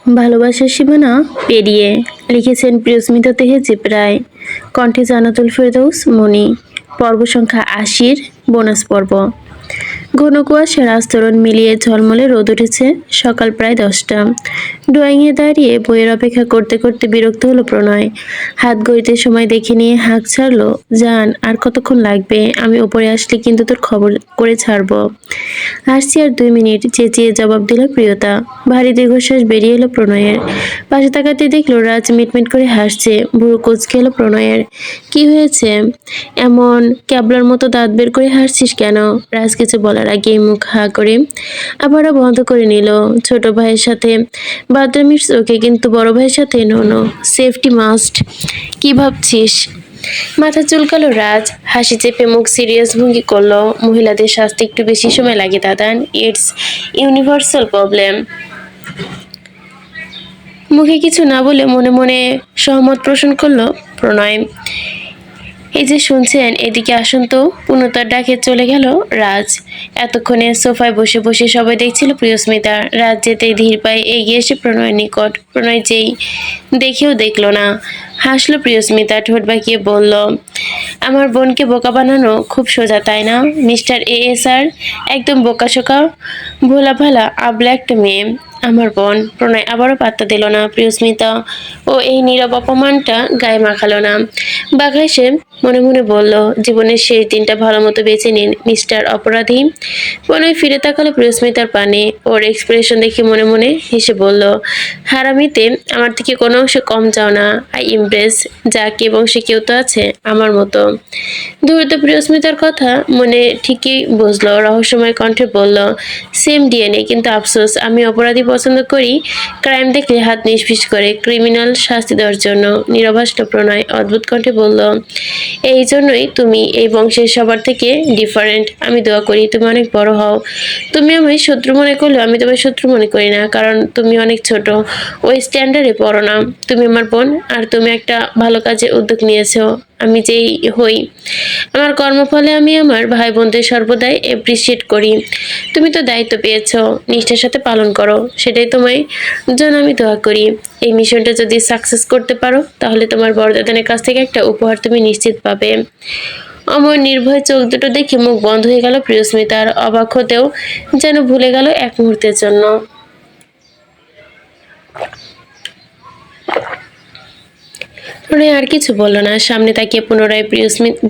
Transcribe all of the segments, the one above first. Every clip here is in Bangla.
ভালোবাসার সীমানা পেরিয়ে লিখেছেন প্রিয়স্মিতা তেহেজি প্রায়, কণ্ঠে জান্নাতুল ফেরদৌস মনি। পর্ব সংখ্যা ৮০, বোনাস পর্ব। ঘন কুয়াশার আস্তরণ মিলিয়ে ঝলমলে রোদ উঠেছে। সকাল প্রায় ১০টা। ড্রয়িংয়ে দাঁড়িয়ে বইয়ের অপেক্ষা করতে করতে বিরক্ত হলো প্রণয়। হাত ঘড়িতে সময় দেখে নিয়ে হাঁক ছাড়লো, জান আর কতক্ষণ লাগবে? আমি উপরে আসলে কিন্তু তোর খবর করে ছাড়বো। আসছি আর ২ মিনিট, চেঁচিয়ে জবাব দিল প্রিয়তা। ভারী দীর্ঘশ্বাস বেরিয়ে এলো প্রণয়ের। পাশে তাকাতে দেখলো রাজ মিটমিট করে হাসছে। ভুরু কুঁচকে এলো প্রণয়ের। কি হয়েছে? এমন ক্যাবলার মতো দাঁত বের করে হাসছিস কেন? রাজ কিছু বলার আগেই মুখ হা করে আবারও বন্ধ করে নিল। ছোট ভাইয়ের সাথে বাদরামির চোখে, কিন্তু বড় ভাইয়ের সাথে নো। Safety must. কি ভাবছিস? মাথা চুলকালো রাজ। হাসি চেপে মুখ সিরিয়াস ভঙ্গি করলো। মহিলাদের শাস্তি একটু বেশি সময় লাগে দাদান। It's universal problem. মুখে কিছু না বলে মনে মনে সহমত পোষণ করলো প্রণয়। এই যে শুনছেন, এদিকে আসুন তো। পূর্ণতার ডাকে চলে গেল রাজ। এতক্ষণে সোফায় বসে বসে সবাই দেখছিল প্রিয়স্মিতা। রাজ যেতেই ধীর পায়ে এগিয়ে এসে প্রণয়ের নিকট। প্রণয় যেই দেখেও দেখলো না। হাসলো প্রিয়স্মিতা, ঠোঁট বাঁকিয়ে বলল, আমার বোনকে বোকা বানানো খুব সোজা, তাই না মিস্টার এএসআর? একদম বোকাশোকা ভোলা ভালা আবলা একটা মেয়ে আমার বোন। প্রণয় আবারও পাত্তা দিল না। প্রিয়স্মিতা ও এই নীরব অপমানটা গায়ে মাখালো না। বাঘায় সে মনে মনে বলল, জীবনের শেষ দিনটা ভালো মতো বেছে নিন মিস্টার অপরাধী। প্রণয় ফিরে তাকালো প্রিয়স্মিতার পানে। ওর এক্সপ্রেশন দেখে মনে মনে হেসে বলল, হারামিতে আমার থেকে কোনো অংশে কম যাও না। I Impress. যাকে বংশে কেউ তো আছে আমার মতো। দ্রুত প্রিয়স্মিতার কথা মনে ঠিকই বুঝলো। রহস্যময় কণ্ঠে বলল, সেম ডিএনএ, কিন্তু আফসোস আমি অপরাধী পছন্দ করি। ক্রাইম দেখলে হাত নিষ্পিস করে। ক্রিমিনাল শাস্তি দেওয়ার জন্য। নীরব হাসল প্রণয়। অদ্ভুত কণ্ঠে বলল, এই জন্যই তুমি এই বংশের সবার থেকে ডিফারেন্ট। আমি দোয়া করি তুমি অনেক বড় হও। তুমি আমায় শত্রু মনে করলেও আমি তোমায় শত্রু মনে করি না, কারণ তুমি অনেক ছোট। ওই স্ট্যান্ডার্ডে পড়ো না। তুমি আমার বোন, আর তুমি একটা ভালো কাজে উদ্যোগ নিয়েছো। আমি যেই হই, আমার কর্মফলে আমি আমার ভাই বোনদের সর্বদাই অ্যাপ্রিসিয়েট করি। তুমি তো দায়িত্ব পেয়েছো, নিষ্ঠার সাথে পালন করো। সেটাই তোমায় জন্য আমি দোয়া করি। এই মিশনটা যদি সাকসেস করতে পারো, তাহলে তোমার বড়দাদানের কাছ থেকে একটা উপহার তুমি নিশ্চিত পাবে। অমর নির্ভয় চোখ দুটো দেখে মুখ বন্ধ হয়ে গেল প্রিয়স্মিতার। অবাক হতেও যেন ভুলে গেল এক মুহূর্তের জন্য। প্রণয় আর কিছু বলল না। সামনে তাকিয়ে পুনরায়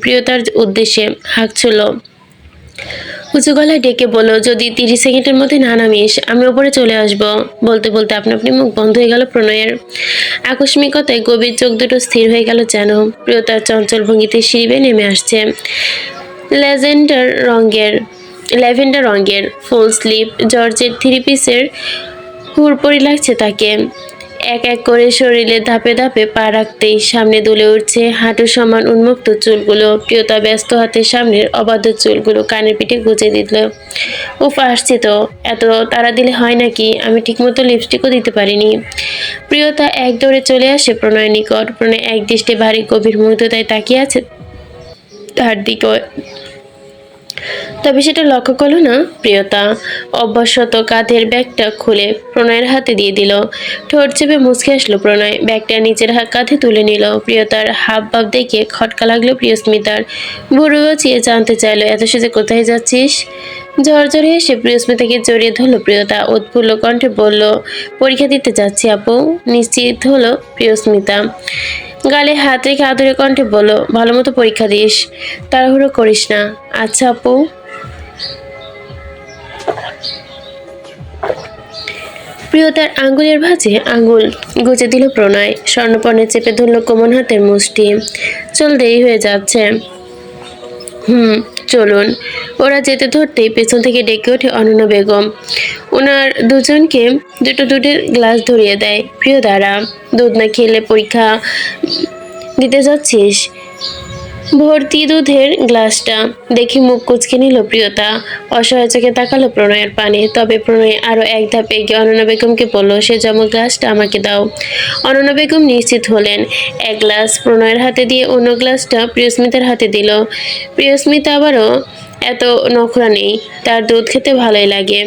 প্রিয়তার উদ্দেশ্যে হাঁকছিল। উঁচু গলায় ডেকে বলল, যদি ৩০ সেকেন্ডের মধ্যে না নামিস, আমি উপরে চলে আসব। বলতে বলতে আপনা আপনি মুখ বন্ধ হয়ে গেল প্রণয়ের। আকস্মিকতায় গভীর চোখ দুটো স্থির হয়ে গেল যেন। প্রিয়তার চঞ্চল ভঙ্গিতে সিঁড়ি বেয়ে নেমে আসছে। ল্যাভেন্ডার রঙের ল্যাভেন্ডার রঙের ফুল স্লিভ জর্জের 3 পিসের হুড়পড়ি লাগছে তাকে। এক এক করে শরীরে ধাপে ধাপে পা রাখতেই সামনে দুলে উঠছে হাঁটু সমান উন্মুক্ত চুলগুলো। প্রিয়তা ব্যস্ত হাতে সামনের অবাধ্য চুলগুলো কানের পিঠে গুজে দিল। উফ, আসছে তো। এত তাড়া দিলে হয় নাকি? আমি ঠিকমতো লিপস্টিকও দিতে পারিনি। প্রিয়তা এক দৌড়ে চলে আসে প্রণয়ের নিকট। প্রণয় এক দৃষ্টে ভারী গভীর মুগ্ধতায় তাকিয়ে আছে তার দিকে। তবে সেটা লক্ষ্য করলো না প্রিয়তা। অভ্যাসত কাঁধের ব্যাগটা খুলে প্রণয়ের হাতে দিয়ে দিল। ঠোঁট চেপে মুচকে আসলো প্রণয়। ব্যাগটা নিচের কাঁধে তুলে নিল। প্রিয়তার হাব ভাব দেখে খটকা লাগলো প্রিয়স্মিতার। ভুরু চেয়ে জানতে চাইলো, এত সেজে কোথায় যাচ্ছিস? ঝরঝরে এসে প্রিয়স্মিতাকে জড়িয়ে ধরলো প্রিয়তা। উৎফুল্ল কণ্ঠে বলল, পরীক্ষা দিতে যাচ্ছি আপু। নিশ্চিত হলো প্রিয়স্মিতা। গালে হাত রেখে আদরে কণ্ঠে বলল, ভালো মতো পরীক্ষা দিস, তাড়াহুড়ো করিস না। আচ্ছা আপু। প্রিয়তার আঙ্গুলের ভাঁজে আঙ্গুল গুজে দিল প্রণয়। স্বর্ণপর্ণে চেপে ধরল কোমল হাতের মুষ্টি। চল, দেরি হয়ে যাচ্ছে। চলুন। ওরা যেতে ধরতেই পেছন থেকে ডেকে ওঠে অনন্যা বেগম। ওনার দুজনকে দুটো দুধের গ্লাস ধরিয়ে দেয়। প্রিয় দাঁড়া, দুধ না খেলে পরীক্ষা দিতে যাচ্ছিস? ভর্তি দুধের গ্লাসটা দেখে মুখ কুঁচকে নিল প্রিয়তা। অসহায় চোখে তাকালো প্রণয়ের পানে। তবে প্রণয় আরো এক ধাপ এগিয়ে অনন্যা বেগমকে বলল, সে জমা গ্লাসটা আমাকে দাও। অনন্যা বেগম নিশ্চিত হলেন। এক গ্লাস প্রণয়ের হাতে দিয়ে অন্য গ্লাসটা প্রিয়স্মিতার হাতে দিল। প্রিয়স্মিতা আবারও এত নখরা নেই, তার দুধ খেতে ভালোই লাগে।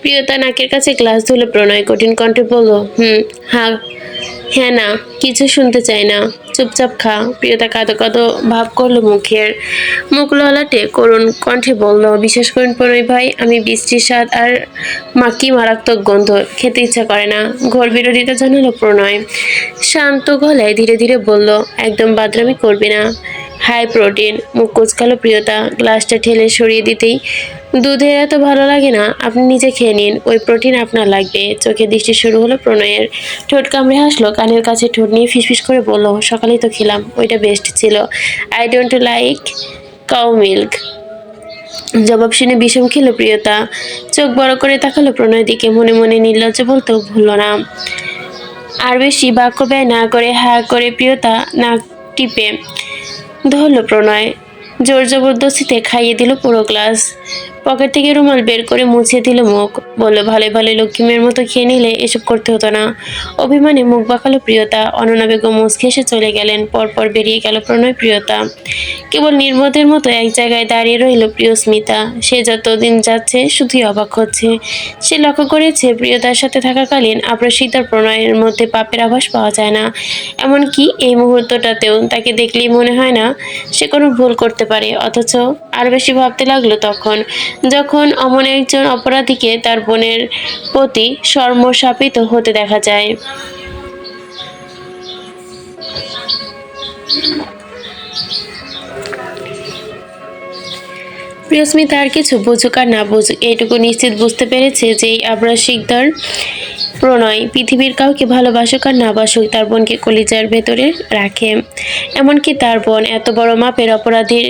প্রিয়তা নাকের কাছে গ্লাস ধরল। প্রণয় কঠিন কণ্ঠে বলল, হ্যাঁ, হ্যাঁ না, কিছু শুনতে চাই না, চুপচাপ খা। প্রিয়তা কাঁদো কাঁদো ভাব করলো মুখের, মুখ ললাটে করুণ কণ্ঠে বলল, বিশ্বাস করুন প্রণয় ভাই, আমি বৃষ্টির স্বাদ আর মাকি মারাত্মক গন্ধ খেতে ইচ্ছা করে না। ঘোর বিরোধিতা জানালো প্রণয় শান্ত গলায়, ধীরে ধীরে বলল, একদম বাদরামি করবি না, হাই প্রোটিন। মুখ কুচকালো প্রিয়তা, গ্লাসটা ঠেলে সরিয়ে দিতেই, দুধে এত ভালো লাগে না, আপনি নিজে খেয়ে নিন, ওই প্রোটিন আপনার লাগবে। চোখে দৃষ্টি শুরু হলো প্রণয়ের, ঠোঁট কামড়ে হাসলো, কানের কাছে ঠোঁট নিয়ে ফিসফিস করে বলল, সকালেই তো খেলাম, ওইটা বেস্ট ছিল, I don't like cow milk. জবাব শুনে বিষম খেলো প্রিয়তা, চোখ বড় করে তাকালো প্রণয়ের দিকে, মনে মনে নির্লজ্জ বলতেও ভুলল না। আর বেশি বাক্য ব্যয় না করে হ্যাঁ করে প্রিয়তা নাক টিপে ধরল প্রণয়, জোর জবরদস্তিতে খাইয়ে দিল পুরো গ্লাস। পকেট থেকে রুমাল বের করে মুছে দিল মুখ, বলল, ভালো ভালো লক্ষ্মীমের মতো খেয়ে নিলে এসব করতে হতো না। অভিমানে মুখ বাঁকালো প্রিয়তা। অননা বেগম মুচকে এসে চলে গেলেন, পরপর বেরিয়ে গেল প্রণয় প্রিয়তা। কেবল নির্বোধের মতো এক জায়গায় দাঁড়িয়ে রইল প্রিয়স্মিতা। সে যতদিন যাচ্ছে শুধুই অবাক হচ্ছে। সে লক্ষ্য করেছে প্রিয়তার সাথে থাকাকালীন আপ্রাসিতার প্রণয়ের মধ্যে পাপের আভাস পাওয়া যায় না। এমনকি এই মুহূর্তটাতেও তাকে দেখলেই মনে হয় না সে কোনো ভুল করতে পারে। অথচ আরো বেশি ভাবতে লাগলো তখন, যখন অমন একজন অপরাধীকে তার বোনের প্রতি সমর্পিত হতে দেখা যায়। প্রিয়স্মিতা আর কিছু বুঝুক আর না বুঝুক, এইটুকু নিশ্চিত বুঝতে পেরেছে যে এই আবরাশিকদার প্রণয় পৃথিবীর কাউকে ভালোবাসুক আর না বাসুক, তার বোনকে কলিজার ভেতরে রাখে। এমনকি তার বোন এত বড় মাপের অপরাধীর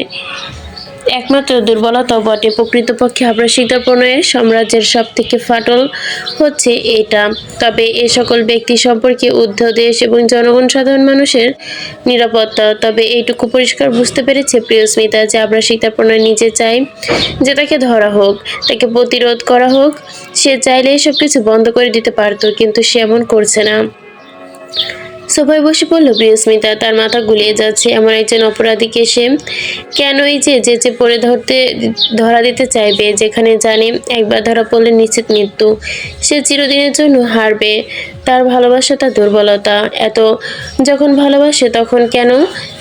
একমাত্র দুর্বলতাও বটে। প্রকৃতপক্ষে আবরাশিকদার প্রণয়ের সাম্রাজ্যের সব থেকে ফাটল হচ্ছে এটা। তবে এ সকল ব্যক্তি সম্পর্কে দেশ এবং জনগণ সাধারণ মানুষের নিরাপত্তা। তবে এইটুকু পরিষ্কার বুঝতে পেরেছে প্রিয়স্মিতা যে আবরাশিকদার প্রণয় নিজে চায় যে তাকে ধরা হোক, তাকে প্রতিরোধ করা হোক। সে চাইলে এসব কিছু বন্ধ করে দিতে পারত, কিন্তু সে এমন করছে না। সোফায় বসে পড়ল প্রিয়স্মিতা, তার মাথা গুলিয়ে যাচ্ছে। এমন একজন অপরাধীকে সে কেনই যে পড়ে ধরা দিতে চাইবে, যেখানে জানে একবার ধরা পড়লে নিশ্চিত মৃত্যু, সে চিরদিনের জন্য হারবে। তার ভালোবাসা তার দুর্বলতা। এত যখন ভালোবাসে তখন কেন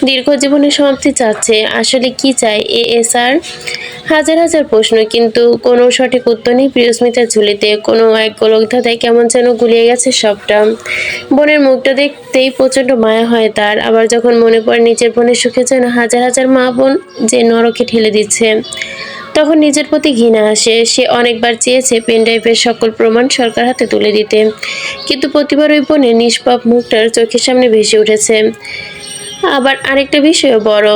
দীর্ঘ জীবনের সমাপ্তি চাচ্ছে? আসলে কি চায় এএসআর? হাজার হাজার প্রশ্ন, কিন্তু কোনো সঠিক উত্তর নেই প্রিয়স্মিতার ঝুলিতে। কোনো এক গোলকধাঁধায় কেমন যেন গুলিয়ে গেছে সবটা। বোনের মুখটা দেখতেই প্রচণ্ড মায়া হয় তার। আবার যখন মনে পড়ে নিজের বোনের সুখে যেন হাজার হাজার মা বোন যে নরকে ঠেলে দিচ্ছে, তখন নিজের প্রতি ঘৃণা আসে। সে অনেকবার চেয়েছে পেনড্রাইভের সকল প্রমাণ সরকার হাতে তুলে দিতে, কিন্তু প্রতিবার ওই বোনের নিষ্পাপ মুখটার চোখের সামনে ভেসে উঠেছে। আবার আরেকটা বিষয়ও বড়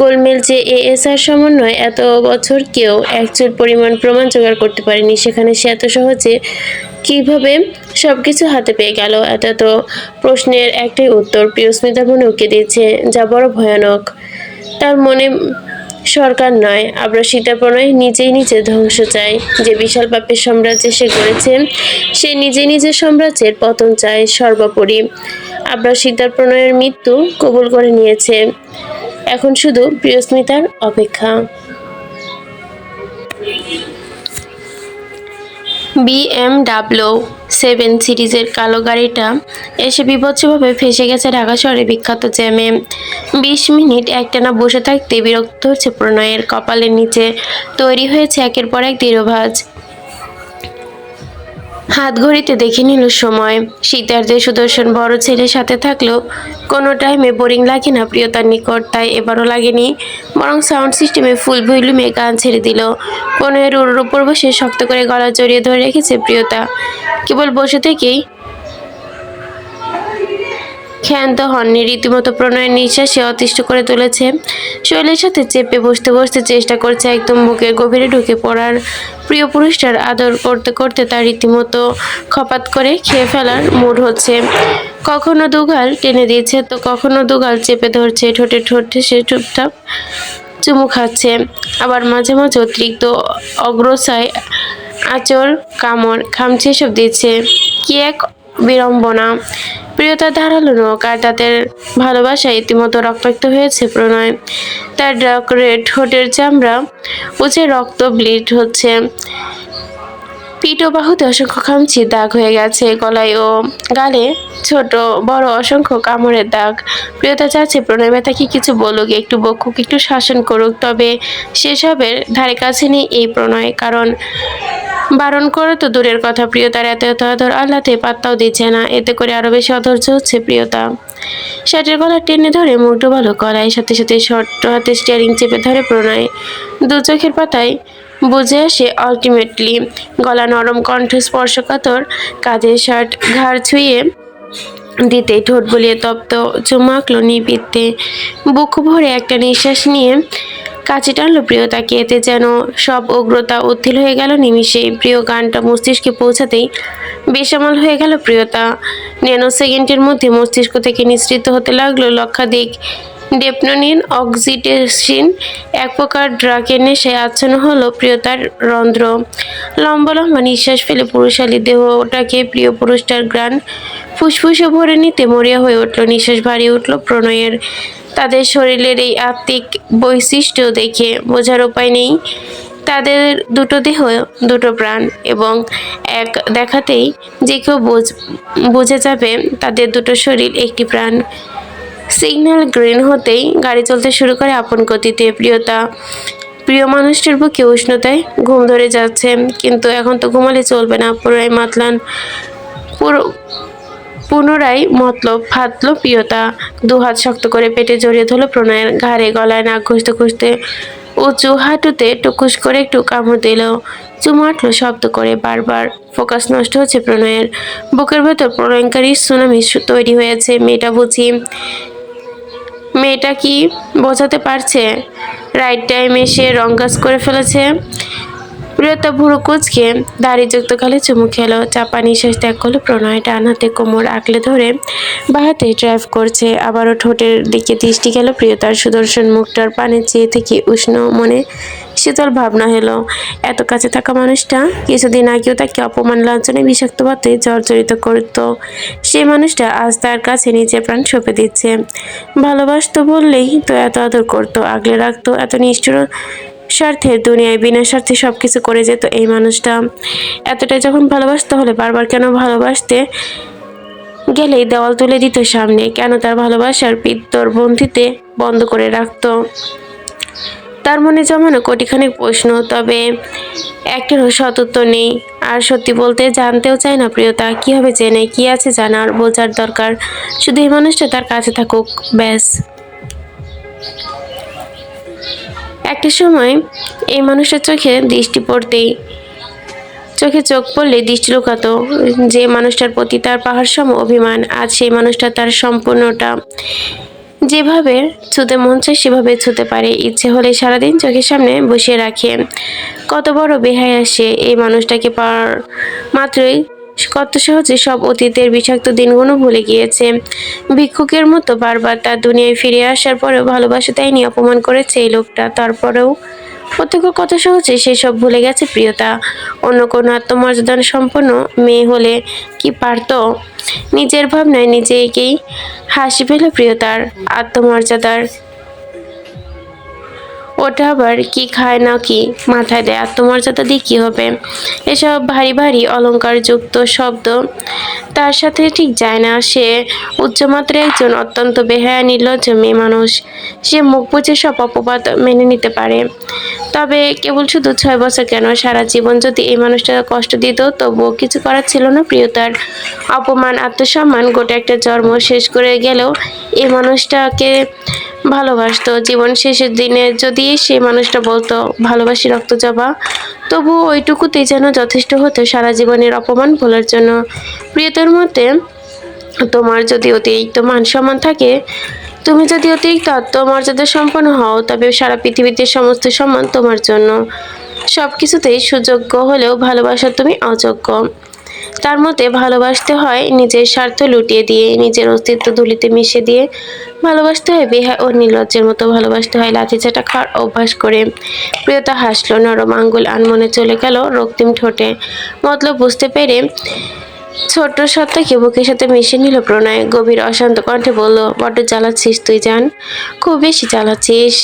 গোলমেল যে এএসআর সমন্বয় এত বছর কেউ একচুল পরিমাণ প্রমাণ জোগাড় করতে পারেনি, সেখানে সে এত সহজে কিভাবে সবকিছু হাতে পেয়ে গেল? এত এত প্রশ্নের একটাই উত্তর প্রিয়স্মিতা মনে উকে দিচ্ছে, যা বড় ভয়ানক। তার মনে সরকার নয়, আবরাশিতা প্রণয় নিজেই নিজে ধ্বংস চায়। যে বিশাল পাপের সাম্রাজ্যে সে গড়েছে, সে নিজে নিজের সাম্রাজ্যের পতন চায় সর্বোপরি। আবরাশিতার প্রণয়ের মৃত্যু কবুল করে নিয়েছে, এখন শুধু প্রিয়স্মিতার অপেক্ষা। BMW 7 সিরিজের কালো গাড়িটা এসে বিভৎসভাবে ফেঁসে গেছে ঢাকা শহরের বিখ্যাত জ্যামে। 20 মিনিট একটানা বসে থাকতে বিরক্ত হচ্ছে প্রণয়ের। কপালের নিচে তৈরি হয়েছে একের পর এক দৃঢ়ভাঁজ। হাত ঘড়িতে দেখে নিল সময়। শীতার্থে সুদর্শন বড় ছেলের সাথে থাকলেও কোনো টাইমে বোরিং লাগে না প্রিয়তার নিকট। তাই এবারও লাগেনি, বরং সাউন্ড সিস্টেমে ফুল ভলিউমে গান ছেড়ে দিল। কনের উড়োর উপর বসে শক্ত করে গলা জড়িয়ে ধরে রেখেছে প্রিয়তা। কেবল বসে থেকেই ক্ষান্ত হননি, রীতিমতো প্রণয়ের নিঃশ্বাসে অতিষ্ঠ করে তুলেছে। শৈলের সাথে চেপে বসতে বসতে চেষ্টা করছে একদম বুকের গভীরে ঢুকে পড়ার। প্রিয় পুরুষটার আদর করতে করতে তার রীতিমতো খপাত করে খেয়ে ফেলার মুড হচ্ছে। কখনো দুগাল টেনে দিচ্ছে, তো কখনো দুগাল চেপে ধরছে, ঠোঁটে ঠোঁট সে চুপচাপ চুমু খাচ্ছে। আবার মাঝে মাঝে অতিরিক্ত অগ্রসায় আঁচড় কামড় খামচে সব দিচ্ছে। কি এক বিড়ম্বনা! প্রিয়তা ধারালো নখ আর তাদের ভালোবাসা ইতিমধ্যে রক্তাক্ত হয়েছে প্রণয়। তার ডার্ক রেড ঠোঁটের চামড়া উঁচে রক্ত ব্লিড হচ্ছে। পিঠ ও বাহুতে অসংখ্য খামচির দাগ হয়ে গেছে, গলায় ও গালে ছোট বড় অসংখ্য কামড়ের দাগ। প্রিয়তা চাচ্ছে প্রণয় তাকে কিছু বলুক, একটু বকুক, একটু শাসন করুক, তবে সেসবের ধারে কাছে নেই এই প্রণয়। কারণ বারণ করে তো দূরের কথা, প্রিয়তার এত এত আদর আল্লাতে পাত্তাও দিচ্ছে না। এতে করে আরো বেশি অধৈর্য হচ্ছে প্রিয়তা। শার্টের গলা টেনে ধরে মুখ ডোবালো গলায়, সাথে সাথে শর্ট হাতে স্টিয়ারিং চেপে ধরে প্রণয়। দু চোখের পাতায় বুঝে আসে আলটিমেটলি। গলা নরম, কণ্ঠ স্পর্শকাতর, কাঁধে শার্ট ঘাড় ছুঁয়ে দিতে ঠোঁট বলিয়ে তপ্ত চুমু আঁকলো নিবৃত্তে। বুক ভরে একটা নিঃশ্বাস নিয়ে কাছে টানলো প্রিয়তাকে। এতে যেন সব উগ্রতা উত্থিল হয়ে গেল নিমিষেই। প্রিয় গানটা মস্তিষ্কে পৌঁছাতেই বেসামাল হয়ে গেল প্রিয়তা। ন্যানো সেকেন্ডের মধ্যে মস্তিষ্ক থেকে নিঃসৃত হতে লাগলো লক্ষাধিক ডেপনোনিন, অক্সিটোসিন, এক প্রকার ড্রাগের নেশায় আচ্ছন্ন হলো প্রিয়তার রন্ধ্র। লম্বা লম্বা নিঃশ্বাস ফেলে পুরুষালী দেহটাকে প্রিয় পুরুষটার গ্রাণ ফুসফুসে ভরে নিতে মরিয়া হয়ে উঠল। নিঃশ্বাস ভারী উঠল প্রণয়ের। তাদের শরীরের এই আত্মিক বৈশিষ্ট্য দেখে বোঝার উপায় নেই তাদের দুটো দেহ, দুটো প্রাণ, এবং এক দেখাতেই যে কেউ বুঝে যাবে তাদের দুটো শরীর একটি প্রাণ। সিগন্যাল গ্রিন হতেই গাড়ি চলতে শুরু করে আপন গতিতে। প্রিয় মানুষটির বুকে উষ্ণতায় ঘুম ধরে যাচ্ছে, কিন্তু এখন তো ঘুমালে চলবে না। পুনরায় মতলব ফাটল প্রিয়তা। দুহাত শক্ত করে পেটে জড়িয়ে ধরল প্রণয়ের ঘাড়ে, গলায় নাক ঘষতে ঘষতে উঁচু হাঁটুতে টুকুস করে একটু কামড় দিল। চুমু আঁটল শব্দ করে বারবার। ফোকাস নষ্ট হচ্ছে প্রণয়ের। বুকের ভেতর প্রলয়ঙ্কারী সুনামি তৈরি হয়েছে। মেয়েটা কি বোঝাতে পারছে? রাইট টাইমে সে রং কাজ করে ফেলেছে। প্রিয়তা ভুরু কুচকে দাড়িযুক্ত গালে চুমু খেলো। চাপা নিঃশ্বাস ত্যাগ করলো প্রণয়। ডান হাতে কোমর আঁকলে ধরে বাঁ হাতে ড্রাইভ করছে। আবারও ঠোঁটের দিকে দৃষ্টি গেল প্রিয়তার। সুদর্শন মুখটার পানে চেয়ে থেকে উষ্ণ মনে শীতল ভাবনা হলো। এত কাছে থাকা মানুষটা কিছুদিন আগেও তাকে অপমান, লাঞ্ছনে, বিষাক্ত ভাবে জর্জরিত করত। সেই মানুষটা আজ তার কাছে নিজের প্রাণ সঁপে দিচ্ছে। ভালোবাসতো বললেই তো এত আদর করতো, আগলে রাখতো। এত নিষ্ঠুর স্বার্থের দুনিয়ায় বিনা স্বার্থে সবকিছু করে যেত এই মানুষটা। এতটাই যখন ভালোবাসতে হলে বারবার কেন ভালোবাসতে গেলেই দেওয়াল তুলে দিত সামনে? কেন তার ভালোবাসার বন্ধিতে বন্ধ করে রাখতো? তার মনে জমানো কোটিখানেক প্রশ্ন, তবে একটারও সদুত্তর নেই। আর সত্যি বলতে জানতেও চায় না প্রিয়তা। কি হবে জেনে? কি আছে জানার, বোঝার দরকার? শুধু এই মানুষটা তার কাছে থাকুক, ব্যাস। একটা সময় এই মানুষটার চোখে চোখ পড়লে দৃষ্টি লুকাতো। যে মানুষটার প্রতি তার পাহাড় সম অভিমান, আজ সেই মানুষটা তার সম্পূর্ণটা। যেভাবে ছুতে মন চায় সেভাবে ছুতে পারে, ইচ্ছে হলে সারাদিন চোখের সামনে বসিয়ে রাখে। কত বড় বেহায়া সে! এই মানুষটাকে পাওয়ার মাত্রই কত সহজে সব অতীতের বিষাক্ত দিনগুলো ভুলে গিয়েছে। ভিক্ষুকের মতো বারবার তার দুনিয়ায় ফিরে আসার পরেও ভালোবাসা দেয়নি, অপমান করেছে এই লোকটা। তারপরেও প্রত্যক্ষ কত সহজে সেসব ভুলে গেছে প্রিয়তা। অন্য কোনো আত্মমর্যাদা সম্পন্ন মেয়ে হলে কি পারতো? নিজের ভাবনায় নিজেকেই হাসি পেল প্রিয়তার। আত্মমর্যাদার ওটা আবার কি খায় না কি মাথায় দেয়? আত্মমর্যাদা দিয়ে কি হবে? এসব ভারী ভারী অলংকারযুক্ত শব্দ তার সাথে ঠিক যায় না। সে উচ্চমাত্রার একজন অত্যন্ত বেহায়া নির্লজ্জ মেয়ে মানুষ। সে মুখ বুজে সব অপবাদ মেনে নিতে পারে। তবে কেবল শুধু 6 বছর কেন, সারা জীবন যদি এই মানুষটা কষ্ট দিত তবুও কিছু করার ছিল না প্রিয়তার। অপমান, আত্মসম্মান, গোটা একটা জন্ম শেষ করে গেলেও এই মানুষটাকে ভালোবাসতো। জীবন শেষের দিনে যদি সেই মানুষটা বলতো ভালোবাসি রক্তজবা, তবু ওইটুকুতেই যেন যথেষ্ট হতো সারা জীবনের অপমান ভোলার জন্য। প্রিয়তার মতে, তোমার যদি অতিরিক্ত মান সম্মান থাকে, তুমি যদি অতিরিক্ত আত্মমর্যাদা সম্পন্ন হও, তবে সারা পৃথিবীতে সমস্ত সম্মান তোমার জন্য। সবকিছুতেই সুযোগ্য হলেও ভালোবাসা তুমি অযোগ্য। তার মতে ভালোবাসতে হয় নিজের স্বার্থ লুটিয়ে দিয়ে, নিজের অস্তিত্ব ধুলিতে মিশে দিয়ে। ভালোবাসতে হয় বেহায়া ও নির্লজ্জের মতো। ভালোবাসতে হয় লাঠিচাটা খাওয়ার অভ্যাস করে। প্রিয়তা হাসলো, নরম আঙ্গুল আনমনে চলে গেল রক্তিম ঠোঁটে। মতলব বুঝতে পেরে ছোট্ট সত্তাকে বুকের সাথে মিশিয়ে নিল প্রণয়। গভীর অশান্ত কণ্ঠে বলল, বড্ড জ্বালাচ্ছিস তুই জান, খুব বেশি জ্বালাচ্ছিস,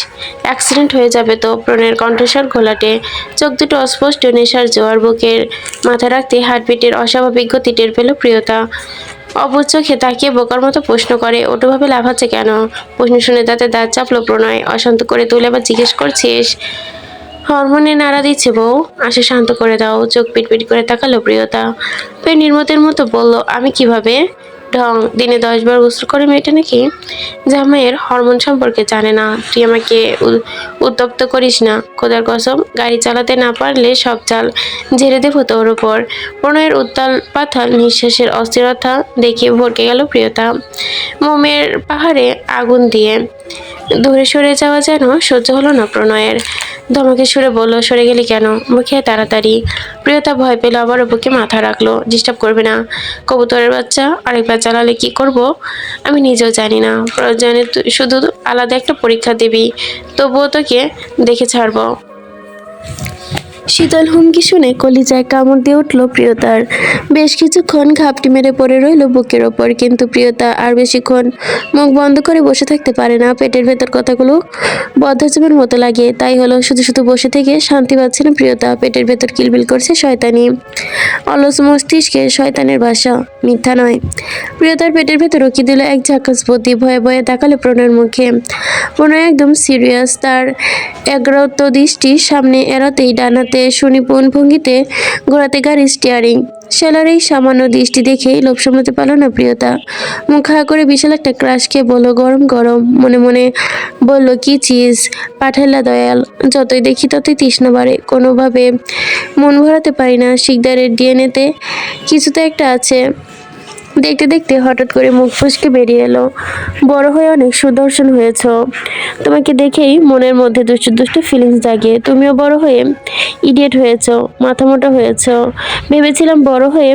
অ্যাক্সিডেন্ট হয়ে যাবে তো। প্রণয়ের কণ্ঠস্বর ঘোলাটে, চোখ দুটো অস্পষ্ট নেশার জোয়ার। বুকের মাথা রাখতে হার্টবিটের অস্বাভাবিক গতি টের পেল প্রিয়তা। অবুঝ চোখে তাকিয়ে বোকার মতো প্রশ্ন করে, ওটোভাবে লাফাচ্ছে কেন? প্রশ্ন শুনে তাতে দাঁত চাপলো প্রণয়। অশান্ত করে তুলে আবার জিজ্ঞেস করছিস? হরমোনে নাড়া দিচ্ছে বউ, আসে শান্ত করে দাও। চোখ পিটপিট করে তাকালো প্রিয়তা। ফের নির্মতের মতো বলল, আমি কিভাবে? ঢং, দিনে 10 বার গোসল করে মেয়েটা নাকি জামাইয়ের হরমোন সম্পর্কে জানে না। তুই আমাকে উত্তপ্ত করিস না, খোদার কসম গাড়ি চালাতে না পারলে সব চাল ঝেড়ে দেবো তোর ওপর। প্রণয়ের উত্তাল পাথাল নিঃশ্বাসের অস্থিরতা দেখে ভরকে গেল প্রিয়তা। মোমের পাহাড়ে আগুন দিয়ে দূরে সরে যাওয়া যেন সহ্য হলো না প্রণয়ের। ধমকে সুরে বলল, সরে গেলি কেন? মুখে তাড়াতাড়ি। প্রিয়তা ভয় পেল, আবারও বুকে মাথা রাখলো। ডিস্টার্ব করবে না, কবুতরের বাচ্চা, আরেকবার চালালে কি করব আমি নিজেও জানি না। প্রয়োজনে তুই শুধু আলাদা একটা পরীক্ষা দিবি, তবুও তোকে দেখে ছাড়বো। শীতল হুমকি শুনে কলিজায় কামড় দিয়ে উঠল প্রিয়তার। বেশ কিছুক্ষণ ঘাপটি মেরে পড়ে রইল বুকের ওপর, কিন্তু প্রিয়তা আর বেশিক্ষণ মুখ বন্ধ করে বসে থাকতে পারে না। পেটের ভেতর কথাগুলো বদ্ধজমের মতো লাগে। তাই হলো, শুধু শুধু বসে থেকে শান্তি পাচ্ছে না প্রিয়তা। পেটের ভেতর কিলবিল করছে শয়তানি। অলস মস্তিষ্কে শয়তানের ভাষা, মিথ্যা নয়। প্রিয়তার পেটের ভেতর উকি দিল এক ঝাঁকাস বুদ্ধি। ভয়ে ভয়ে তাকালো প্রণয়ের মুখে। প্রণয় একদম সিরিয়াস। তার এগ্রত দৃষ্টি সামনে এড়াতেই ডানাতে সুনিপুণ ভঙ্গিতে ঘোরাতে গাড়ি স্টিয়ারিং। শেলার এই সামান্য দৃষ্টি দেখেই লোভ সামলাতে পারল না প্রিয়তা। মুখ হা করে বিশাল একটা ক্রাশ খেয়ে বলল, গরম গরম। মনে মনে বলল, কি চিজ পাঠাইলা দয়াল। যতই দেখি ততই তৃষ্ণা বাড়ে, কোনোভাবে মন ভরাতে পারি না। শিকদারের ডিএনএতে কিছু তো একটা আছে। দেখতে দেখতে হঠাৎ করে মুখ ফসকে বেরিয়ে এলো, বড় হয়ে অনেক সুদর্শন হয়েছ। তোমাকে দেখেই মনের মধ্যে দুষ্টু দুষ্টু ফিলিংস জাগে। তুমিও বড় হয়ে ইডিয়েট হয়েছ, মাথা মোটা হয়েছ। ভেবেছিলাম বড় হয়ে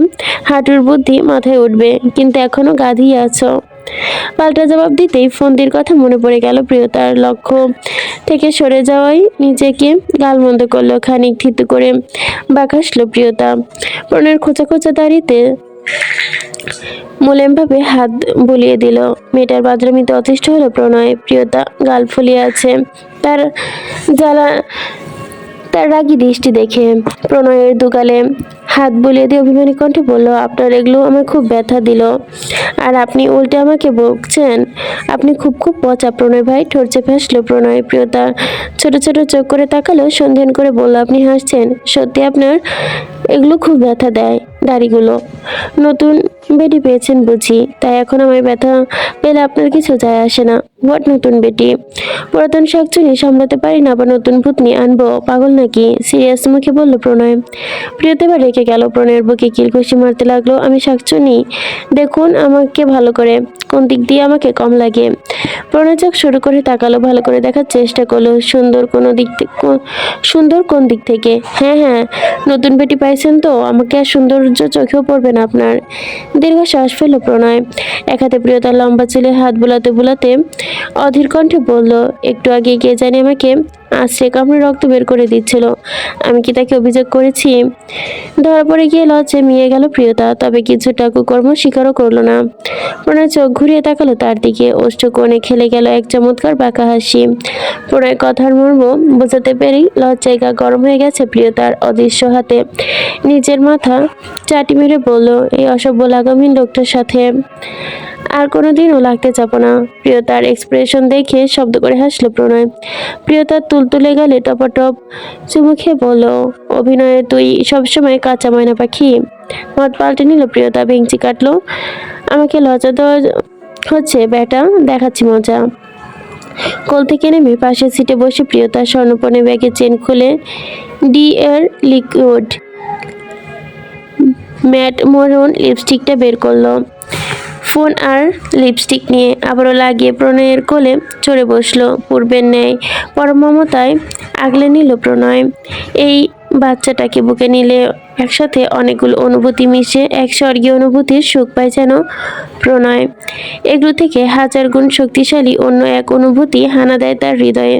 হাঁটুর বুদ্ধি মাথায় উঠবে, কিন্তু এখনো গাধি আছো। পাল্টা জবাব দিতেই ফন্দির কথা মনে পড়ে গেল প্রিয়তার। লক্ষ্য থেকে সরে যাওয়াই নিজেকে গালমন্দ করলো। খানিক থিতু করে বাঁকাসলো প্রিয়তা। প্রণয়ের খোঁচা খোঁচা দাড়িতে মোলেমভাবে হাত বুলিয়ে দিল। মেয়েটার বাদরামিতে অতিষ্ঠ হলো প্রণয়। প্রিয়তা গাল ফুলিয়ে আছে তার জ্বালা, তার রাগী দৃষ্টি দেখে। প্রণয়ের দুগালে হাত বুলিয়ে দিয়ে অভিমানী কণ্ঠে বলল, আপনার এগুলো আমার খুব ব্যথা দিল, আর আপনি উল্টে আমাকে বকছেন। আপনি খুব খুব পচা প্রণয় ভাই। ঠোঁট চেপে হাসলো প্রণয়। প্রিয়তা ছোট ছোট চোখ করে তাকালো, সন্ধান করে বলল, আপনি হাসছেন? সত্যি আপনার এগুলো খুব ব্যথা দেয়? দাড়িগুলো নতুন বেটি পেয়েছেন বুঝি, তাই এখন আমার ব্যথা পেলে আপনার কিছু যায় আসে না। হোয়াট নতুন বেটি? পুরাতন শাকচুনি সামলাতে পারি না, আবার নতুন ভূতনি আনবো? পাগল নাকি? সিরিয়াস মুখে বলল প্রণয়। প্রিয়তা এবার রেখে গেল। প্রণয়ের বুকে কিলঘুষি মারতে লাগলো, আমি শাকচুনি? দেখুন আমাকে ভালো করে, কোন দিক দিয়ে আমাকে কম লাগে? প্রণয় চোখ শুরু করে তাকালো, ভালো করে দেখার চেষ্টা করলো। সুন্দর কোন দিক থেকে? হ্যাঁ হ্যাঁ, নতুন বেটি পাইছেন তো, আমাকে আর সৌন্দর্য চোখেও পড়বে না আপনার। দীর্ঘ শ্বাস ফেলল প্রণয়। এক হাতে প্রিয়তার লম্বা চুলে হাত বুলাতে বুলাতে অধীর কণ্ঠে বলল, একটু আগে কে জানি আমাকে আশ্রে কামড়ে রক্ত বের করে দিচ্ছিল। আমি কি তাকে অভিযোগ করেছি? ধরা পড়ে গিয়ে লজ্জে মিয়ে গেল প্রিয়তা, তবে কিছুটা কুকর্ম স্বীকারও করলো না। প্রণয় চোখ ঘুরিয়ে তাকালো তার দিকে। ওষ্ঠ কোণে খেলে গেল এক চমৎকার বাঁকা হাসি। প্রণয় কথার মর্ম বোঝাতে পেরেই লজ্জায় গা গরম হয়ে গেছে প্রিয়তার। অদৃশ্য হাতে নিজের মাথা চাটি মেরে বলল, এই অসভ্য লাগামহীন লোকটার সাথে আর কোনোদিনও লাগতে যাবো না। প্রিয়তার এক্সপ্রেশন দেখে শব্দ করে হাসলো প্রণয়। প্রিয়তার তুলতুলে গেলে টপাটপ চুমু খেয়ে বলল, অভিনয়ে তুই সবসময় কাঁচা ময়না পাখি। মত পাল্টে নিল প্রিয়তা, ভেঙচি কাটলো। আমাকে লজ্জা দেওয়া হচ্ছে বেটা, দেখাচ্ছি মজা। কোল থেকে নেমে পাশের সিটে বসে প্রিয়তা স্বর্ণপণে ব্যাগের চেন খুলে ডিএর লিকুইড ম্যাট মরুন লিপস্টিকটা বের করলো। ফোন আর লিপস্টিক নিয়ে আবারও লাগিয়ে প্রণয়ের কোলে চড়ে বসলো। পূর্বের ন্যায় পরম মমতায় আগলে নিল প্রণয়। এই বাচ্চাটাকে বুকে নিলে একসাথে অনেকগুলো অনুভূতি মিশে এক স্বর্গীয় অনুভূতির সুখ পায় যেন প্রণয়। এগুলো থেকে হাজার গুণ শক্তিশালী অন্য এক অনুভূতি হানা দেয় তার হৃদয়ে।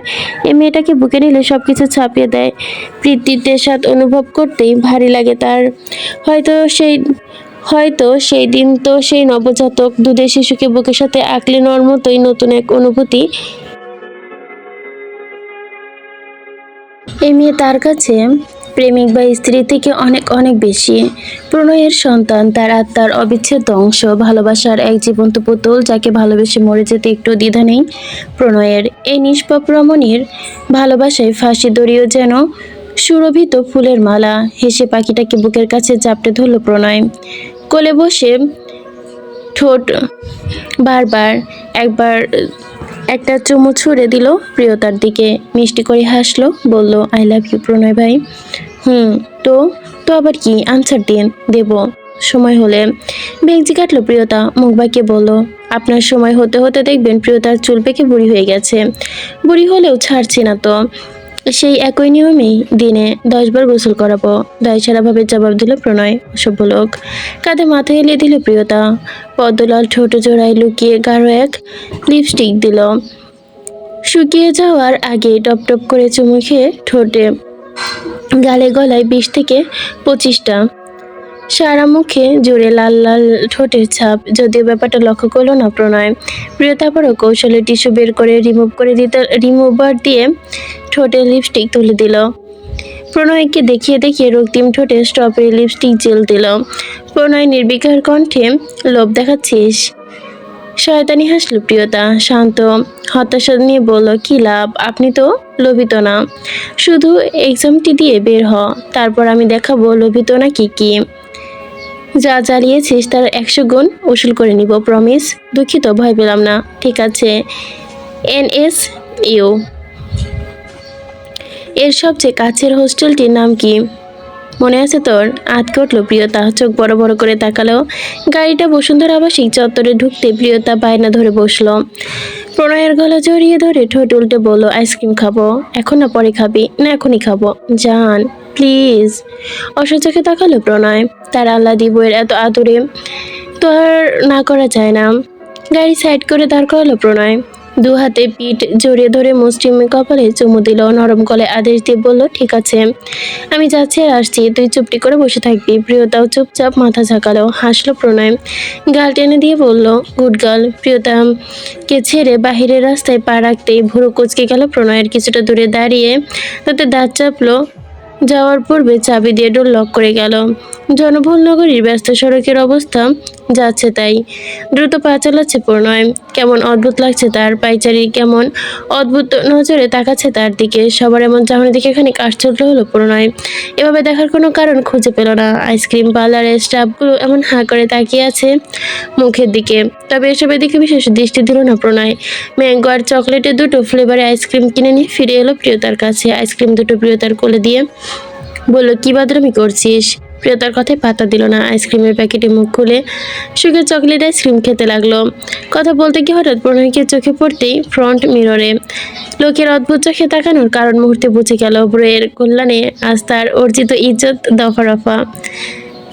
এই মেয়েটাকে বুকে নিলে সবকিছু ছাপিয়ে দেয়। প্রীতির স্বাদ অনুভব করতেই ভারী লাগে তার। হয়তো সেই হয়তো সেই দিন তো সেই নবজাতক দুধের শিশুকে বুকের সাথে আঁকলে নেওয়ার মতোই নতুন এক অনুভূতি। এই মেয়ে তার কাছে প্রেমিক বা স্ত্রী থেকে অনেক অনেক বেশি। প্রণয়ের সন্তান তার আত্মার অবিচ্ছেদ্য অংশ, ভালোবাসার এক জীবন্ত পুতুল যাকে ভালোবেসে মরে যেতে একটু দ্বিধা নেই প্রণয়ের। এই নিষ্পাপ রমণীর ভালোবাসায় ফাঁসি দড়িও যেন সুরভিত ফুলের মালা। হেসে পাখিটাকে বুকের কাছে চাপটে ধরল প্রণয়। কোলে বসে ঠোঁট বারবার একবার একটা চুমু ছুঁড়ে দিল প্রিয়তার দিকে। মিষ্টি করে হাসলো, বলল, আই লাভ ইউ প্রণয় ভাই। হুম, তো তো আবার কি, আনসার দিন, দেব সময় হলে। ভেঙচি কাটলো প্রিয়তা, মুখ বাঁকিয়ে বলল, আপনার সময় হতে হতে দেখবেন প্রিয়তার চুল পেকে বুড়ি হয়ে গেছে। বুড়ি হলেও ছাড়ছি না তো, সেই একই নিয়মেই দিনে 10 বার গোসল করাবো, দায়সারাভাবে জবাব দিল প্রণয়। অসভ্য লোক। কাঁধে মাথা হেলিয়ে দিল প্রিয়তা। পদ্মলাল ঠোঁট জোড়ায় লুকিয়ে গাঢ় এক লিপস্টিক দিল। শুকিয়ে যাওয়ার আগে টপ টপ করে চুমু খেয়ে ঠোঁটে গালে গলায় 20 থেকে 25টা, সারা মুখে জুড়ে লাল লাল ঠোঁটের ছাপ। যদিও ব্যাপারটা লক্ষ্য করলো না প্রণয়। প্রিয়তা পরও কৌশলে টিস্যু বের করে রিমুভার দিয়ে ঠোঁটে লিপস্টিক তুলে দিল। প্রণয়কে দেখিয়ে দেখিয়ে রক্তিম ঠোঁটে স্ট্রবেরি লিপস্টিক জেল দিল। প্রণয় নির্বিকার কণ্ঠে, লোভ দেখাচ্ছিস? শয়তানি হাসল প্রিয়তা, শান্ত হতাশা নিয়ে বলল, কি লাভ, আপনি তো লোভিত না। শুধু এক্সামটি দিয়ে বের হ, তারপর আমি দেখাবো লোভিত না কি কি। যা জ্বালিয়েছিস তার 100 গুণ উসুল করে নিব, প্রমিস। দুঃখিত, ভয় পেলাম না। ঠিক আছে, NSU এর সবচেয়ে কাছের হোস্টেলটির নাম কি মনে আছে তোর? আঁতকে উঠল প্রিয়তা, চোখ বড় বড় করে তাকালো। গাড়িটা বসুন্ধরা আবাসিক চত্বরে ঢুকতে প্রিয়তা বায়না ধরে বসলো। প্রণয়ের গলা জড়িয়ে ধরে ঠোঁট উল্টে বলল, আইসক্রিম খাবো? এখন না পরে খাবি? না এখনই খাবো, জান প্লিজ। অসহ্যকে তাকালো প্রণয়। তার আহ্লাদি বইয়ের এত আদরে তো আর না করা যায় না। গাড়ি সাইড করে দাঁড় করালো প্রণয়। 2 হাতে পিঠ জড়িয়ে ধরে মুষ্টিম কপালে চুমু দিল। নরম গলায় আদেশ দিয়ে বলল, ঠিক আছে, আমি যাচ্ছি আর আসছি, তুই চুপটি করে বসে থাকবি। প্রিয়তাও চুপচাপ মাথা ঝাঁকালো। হাসলো প্রণয়, গাল টেনে দিয়ে বলল, গুড গার্ল। প্রিয়তাকে ছেড়ে বাহিরের রাস্তায় পা রাখতেই ভুরু কুঁচকে গেল প্রণয়ের। কিছুটা দূরে দাঁড়িয়ে তাতে দাঁত চাপলো। যাওয়ার পূর্বে চাবি দিয়ে ডোর লক করে গেল। জনবহুল নগরীর ব্যস্ত সড়কের অবস্থা যাচ্ছে তাই। দ্রুত পা চালাচ্ছে প্রণয়। কেমন অদ্ভুত লাগছে তার। পাইচারি কেমন অদ্ভুত নজরে তাকাচ্ছে তার দিকে। সবার এমন চাহনি দেখে খানিক আশ্চর্য হলো প্রণয়। এভাবে দেখার কোনো কারণ খুঁজে পেল না। আইসক্রিম পার্লারের স্টাফগুলো এমন হাঁ করে তাকিয়ে আছে মুখের দিকে, তবে এসবের দিকে বিশেষ দৃষ্টি দিল না প্রণয়। ম্যাঙ্গো আর চকলেটের 2টো ফ্লেভারে আইসক্রিম কিনে নিয়ে ফিরে এলো প্রিয়তার কাছে। আইসক্রিম 2টো প্রিয়তার কোলে দিয়ে বলল, কি বাদরামি করছিস? প্রিয়তার কথায় পাত্তা দিল না। আইসক্রিমের প্যাকেটে মুখ খুলে শুকে চকলেট আইসক্রিম খেতে লাগলো। কথা বলতে গিয়ে হঠাৎ প্রণয়কে চোখে পড়তেই ফ্রন্ট মিররে লোকের অদ্ভুত চোখে তাকানোর কারণ মুহূর্তে বুঝে গেল। বইয়ের কল্যাণে আজ তার অর্জিত ইজ্জত দফা রফা।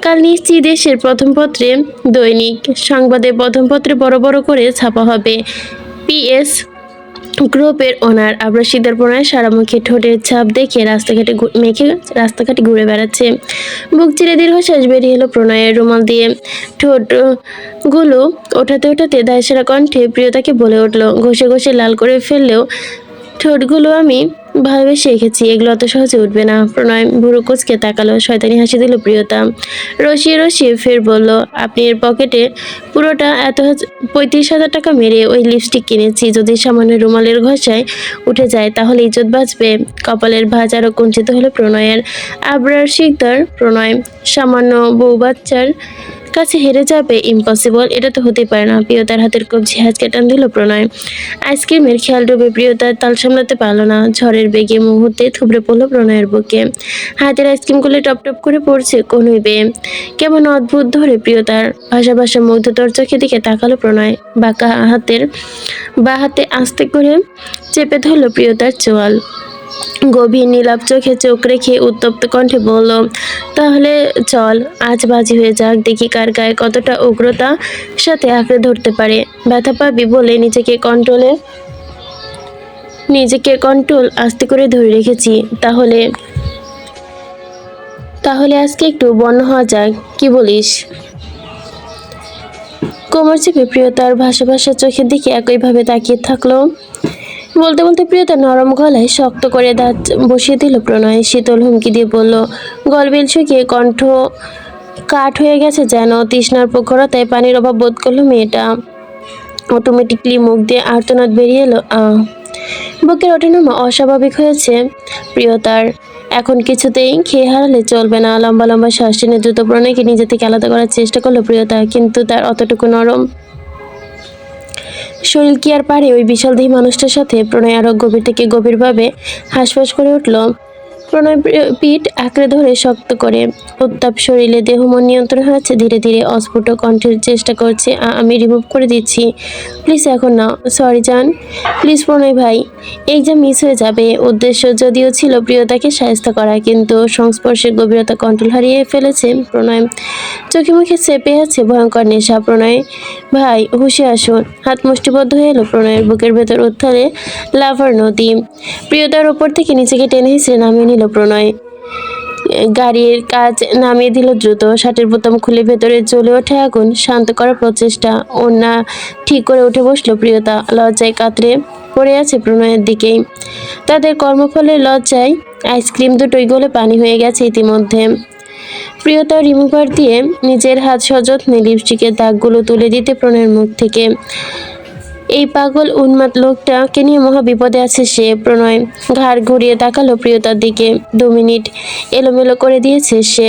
কাল নিশ্চয়ই দেশের প্রথম পত্রে, দৈনিক সংবাদে প্রথম পত্রে বড় বড় করে ছাপা হবে, PS গ্রুপের ওনার আবরাশিদার প্রণয় সারা মুখে ঠোঁটের ছাপ দেখে রাস্তাঘাটে ঘুরে বেড়াচ্ছে। বুক চিরে দীর্ঘশ্বাস বেরিয়ে এলো প্রণয়ের। রুমাল দিয়ে ঠোঁট গুলো ওঠাতে ওঠাতে দায়সারা কণ্ঠে প্রিয়তাকে বলে উঠল, ঘষে ঘষে লাল করে ফেললেও ঠোঁটগুলো আমি ভালোবেসে রেখেছি, এগুলো অত সহজে উঠবে না। প্রণয় ভুরু কুঁচকে তাকালো। শয়তানি হাসি দিল প্রিয়তা। রসিয়ে রসিয়ে ফের বলল, আপনি এর পকেটে পুরোটা 35,000 টাকা মেরে ওই লিপস্টিক কিনেছি। যদি সামান্য রুমালের ঘষায় উঠে যায় তাহলে ইজ্জত বাঁচবে? কপালের ভাঁজ আরো কুঞ্চিত হলো প্রণয়ের। আবরার শিকদার প্রণয় সামান্য বউ বাচ্চার কাছে হেরে যাবে? ইম্পসিবল, এটা তো হতে পারে না। প্রিয়তার হাতের কবজি হ্যাঁচকে টান দিল প্রণয়। আইসক্রিমের খেয়াল ডুবে প্রিয়তার তাল সামলাতে পারল না। ঝড়ের বেগে মুহূর্তে থুবড়ে পড়লো প্রণয়ের বুকে। হাতের আইসক্রিমগুলো টপ টপ করে পড়ছে কনুই বেয়ে। কেমন অদ্ভুত ধরে প্রিয়তার ভাষা ভাষা মুগ্ধতর চোখের দিকে তাকালো প্রণয়। বা হাতে আস্তে করে চেপে ধরল প্রিয়তার চোয়াল। গভীর নীলাভ চোখে চোখ রেখে উত্তপ্ত কণ্ঠে বলল, তাহলে চল, আজ বাজি হয়ে যাক, দেখি কার গায়ে কতটা উগ্রতা সাথে আঁকড়ে ধরতে পারে। ব্যথা পাবি বলে নিজেকে কন্ট্রোল আস্তে করে ধরে রেখেছি। তাহলে আজকে একটু বন্য হওয়া যাক, কি বলিস? কোমর চেপে প্রিয়তার ভাসা ভাসা চোখের দিকে একইভাবে তাকিয়ে থাকলো। বলতে বলতে প্রিয়তা নরম গলায় শক্ত করে দাঁত বসিয়ে দিল প্রণয়। শীতল হুমকি দিয়ে বলল, গলবিল শুকিয়ে কণ্ঠ কাঠ হয়ে গেছে যেন। তৃষ্ণার প্রখরতায় পানির অভাব বোধ করলো মেয়েটা। অটোমেটিকলি মুখ দিয়ে আর্তনাদ বেরিয়ে এলো। বুকের ওঠানামা অস্বাভাবিক হয়েছে প্রিয়তার। এখন কিছুতেই খেয়ে হারালে চলবে না। লম্বা লম্বা শ্বাস টেনে দ্রুত প্রণয়কে নিজে থেকে আলাদা করার চেষ্টা করলো প্রিয়তা, কিন্তু তার অতটুকু নরম শরীর কি আর পারে ওই বিশালদেহী মানুষটার সাথে? প্রণয় আরো গভীর থেকে গভীরভাবে হাঁসফাঁস করে উঠল। প্রণয় পিঠ আঁকড়ে ধরে শক্ত করে। উত্তাপ শরীরে দেহ মন নিয়ন্ত্রণ হারাচ্ছে ধীরে ধীরে। অস্ফুট কণ্ঠের চেষ্টা করছে, আমি রিমুভ করে দিচ্ছি, প্লিজ এখন না। সরি জান, প্লিজ প্রণয় ভাই, এই যে মিস হয়ে যাবে। উদ্দেশ্য যদিও ছিল প্রিয়তাকে সাহায্য করা, কিন্তু সংস্পর্শের গভীরতা কন্ট্রোল হারিয়ে ফেলেছে প্রণয়। চোখে মুখে চেপে আছে ভয়ঙ্কর নেশা। প্রণয় ভাই হুঁশে আসুন। হাত মুষ্টিবদ্ধ হয়ে এলো প্রণয়ের। বুকের ভেতর উত্থালে লাভার নদী। প্রিয়তার ওপর থেকে নিজেকে টেনে হিসেবে নামিয়ে নিল প্রণয়। গাড়ির কাজ নামিয়ে দিল দ্রুত। শার্টের বোতাম খুলে ভেতরে জ্বলে ওঠে আগুন। শান্ত করার প্রচেষ্টা। ওড়না ঠিক করে উঠে বসলো প্রিয়তা। লজ্জায় কাতরে পড়ে আছে প্রণয়ের দিকেই। তাদের কর্মফলের লজ্জায় আইসক্রিম দুটোই গলে পানি হয়ে গেছে ইতিমধ্যে। প্রিয়তা রিমুভার দিয়ে নিজের হাত সযত্নে লিপস্টিকের দাগগুলো তুলে দিতে প্রণয়ের মুখ থেকে। এই পাগল উন্মাদ লোকটাকে নিয়ে মহা বিপদে আছে সে। প্রণয় ঘাড় ঘুরিয়ে তাকালো প্রিয়তার দিকে। 2 মিনিট এলোমেলো করে দিয়েছে সে।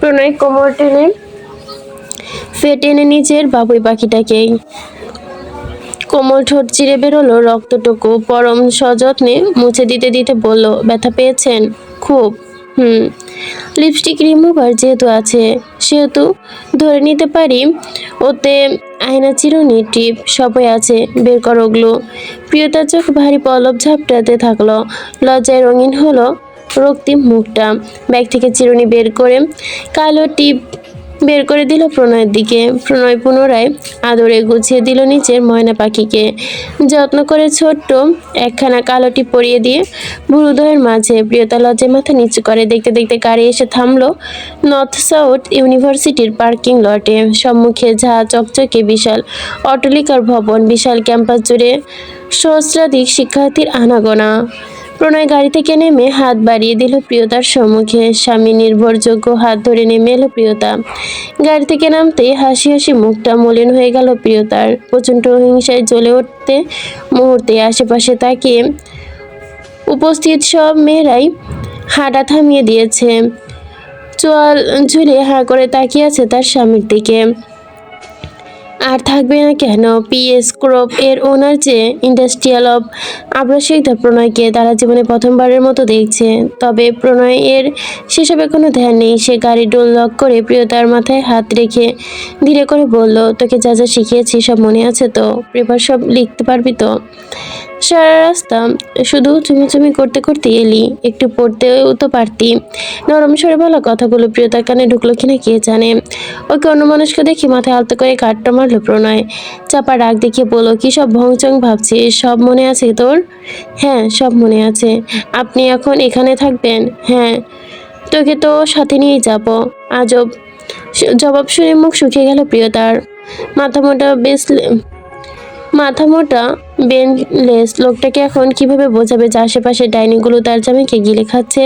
প্রণয় কোমর টেনে ফেটে এনে নিজের বাবুই পাখিটাকেই কোমল ঠোঁট চিরে বেরোলো রক্তটুকু। পরম সযত্নে মুছে দিতে দিতে বলল, ব্যথা পেয়েছেন খুব? লিপস্টিক রিমুভার যেহেতু আছে সেহেতু ধরে নিতে পারি ওতে আয়না চিরুনি টিপ সবই আছে। বের কর ওগুলো। প্রিয়তার চোখ ভারী পলব ঝাপটাতে থাকলো। লজ্জায় রঙিন হলো রক্তিম মুখটা। ব্যাগ থেকে চিরুনি বের করে কালো টিপ বের করে দিল প্রণয়ের দিকে। প্রণয় পুনরায় আদরে গুছিয়ে দিল নিচের ময়না পাখিকে। যত্ন করে ছোট্ট একখানা কালো টিপ পরিয়ে দিয়ে ভুরুদয়ের মাঝে প্রিয়তা লজ্জায় মাথা নিচু করে। দেখতে দেখতে গাড়ি এসে থামলো নর্থ সাউথ ইউনিভার্সিটির পার্কিং লটে। সম্মুখে ঝা চকচকে বিশাল অট্টালিকার ভবন। বিশাল ক্যাম্পাস জুড়ে সহস্রাধিক শিক্ষার্থীর আনাগোনা। প্রণয় গাড়ি থেকে নেমে হাত বাড়িয়ে দিল প্রিয়তার সম্মুখে। স্বামী নির্ভরযোগ্য হাত ধরে নেমে এলো প্রিয়তা। গাড়ি থেকে নামতে হাসি হাসি মুখটা মলিন হয়ে গেল প্রিয়তার। প্রচণ্ড হিংসায় জ্বলে উঠতে মুহূর্তে আশেপাশে তাকিয়ে উপস্থিত সব মেয়েরাই হাঁটা থামিয়ে দিয়েছে। চোয়াল ঝুলে হাঁ করে তাকিয়ে আছে তার স্বামীর দিকে। আর থাকবে না কেন? পিএস ক্রপ এর ওনার যে ইন্ডাস্ট্রিয়াল অফ আবরাশিকদা প্রণয়কে তারা জীবনে প্রথমবারের মতো দেখছে। তবে প্রণয় এর সেসবে কোনো ধ্যান নেই। সে গাড়ি ডোর লক করে প্রিয়তার মাথায় হাত রেখে ধীরে করে বলল, তোকে যা যা শিখিয়েছি সব মনে আছে তো? পেপার সব লিখতে পারবি তো? সারা রাস্তা শুধু চুমিচুমি করতে করতে এলি, একটু পড়তেও তো পারতি। নরম স্বরে বলা কথাগুলো প্রিয়তার কানে ঢুকলো কিনা কে জানে। ওকে অন্যমনস্ক দেখে মাথায় আলতো করে কাঠটা মারলো প্রণয়। চাপা রাগ দেখিয়ে বলল, কি সব ভংচং ভাবছিস? সব মনে আছে তোর? হ্যাঁ সব মনে আছে। আপনি এখন এখানে থাকবেন? হ্যাঁ। তোকে তো সাথে নিয়েই যাব। আজব জবাব শুনে মুখ শুকিয়ে গেল প্রিয়তার। মাথা মোটা বেনলেস লোকটাকে এখন কিভাবে বোঝাবে যে আশেপাশে ডাইনিগুলো তার জামাইকে গিলে খাচ্ছে?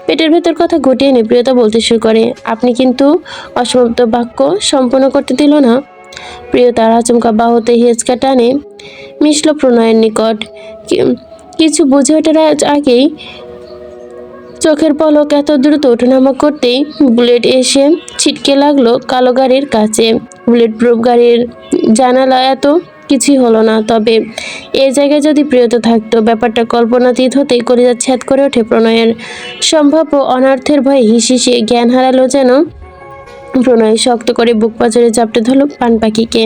পেটের ভেতর কথা গুটিয়ে এনে প্রিয়তা বলতে শুরু করে, আপনি কিন্তু অসমাপ্ত বাক্য সম্পূর্ণ করতে দিল না। প্রিয়তার আচমকা বাহুতে হেঁচকা টানে মিশল প্রণয়ের নিকট। কিছু বুঝে ওঠার আগেই চোখের পলক এত দ্রুত ওঠানামা করতেই বুলেট এসে ছিটকে লাগলো কালো গাড়ির কাছে। বুলেট প্রুফ গাড়ির জানালা এত কিছুই হলো না, তবে এই জায়গায় যদি প্রিয়তা থাকতো। ব্যাপারটা কল্পনাতীত হতেই কলিজা ছ্যাদ করে ওঠে প্রণয়ের। সম্ভাব্য অনর্থের ভয়ে হিসিয়ে জ্ঞান হারালো যেন। প্রণয় শক্ত করে বুক পাঁজরে চাপটে ধরল পান পাখিকে।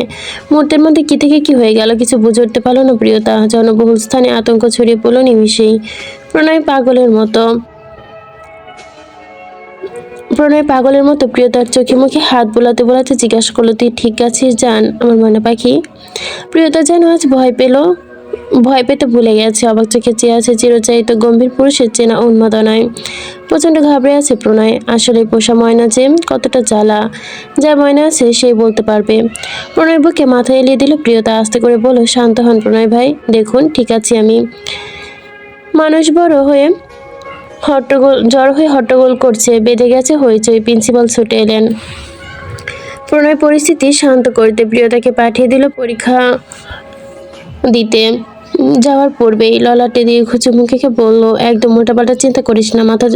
মুহূর্তের মধ্যে কি থেকে কি হয়ে গেল কিছু বুঝে উঠতে পারল না প্রিয়তা। জনবহুল স্থানে আতঙ্ক ছড়িয়ে পড়ল নিমিষেই। প্রণয় পাগলের মতো প্রিয়তার চোখে মুখে হাত বোলাতে বোলাতে জিজ্ঞাসা করলো, তুই ঠিক আছিস জান আমার ময়না পাখি? প্রিয়তা যেন আজ ভয় পেল ভয় পেতে ভুলে গেছে, অবাক চোখে চেয়ে আছে চিরচারিত গম্ভীর পুরুষের চেনা উন্মাদনায়। প্রচণ্ড ঘাবড়ে আছে প্রণয়। আসলে পোষা ময়না যে কতটা জ্বালা, যা ময়না আছে সেই বলতে পারবে। প্রণয় বুকে মাথা এলিয়ে দিল প্রিয়তা। আস্তে করে বলল, শান্ত হন প্রণয় ভাই, দেখুন ঠিক আছি আমি। মানুষ বড় হয়ে জ্বর হয়ে হট্টগোল করছে, বেঁধে গেছে হইচই। প্রিন্সিপাল ছুটে এলেন প্রণয় পরিস্থিতি শান্ত করতে। প্রিয়তাকে পাঠিয়ে দিল পরীক্ষা দিতে। যাওয়ার পূর্বেই ললাটে দিয়ে খুঁচু মুখে বলল, একদম মোটাপাটা চিন্তা করিস না, মাথা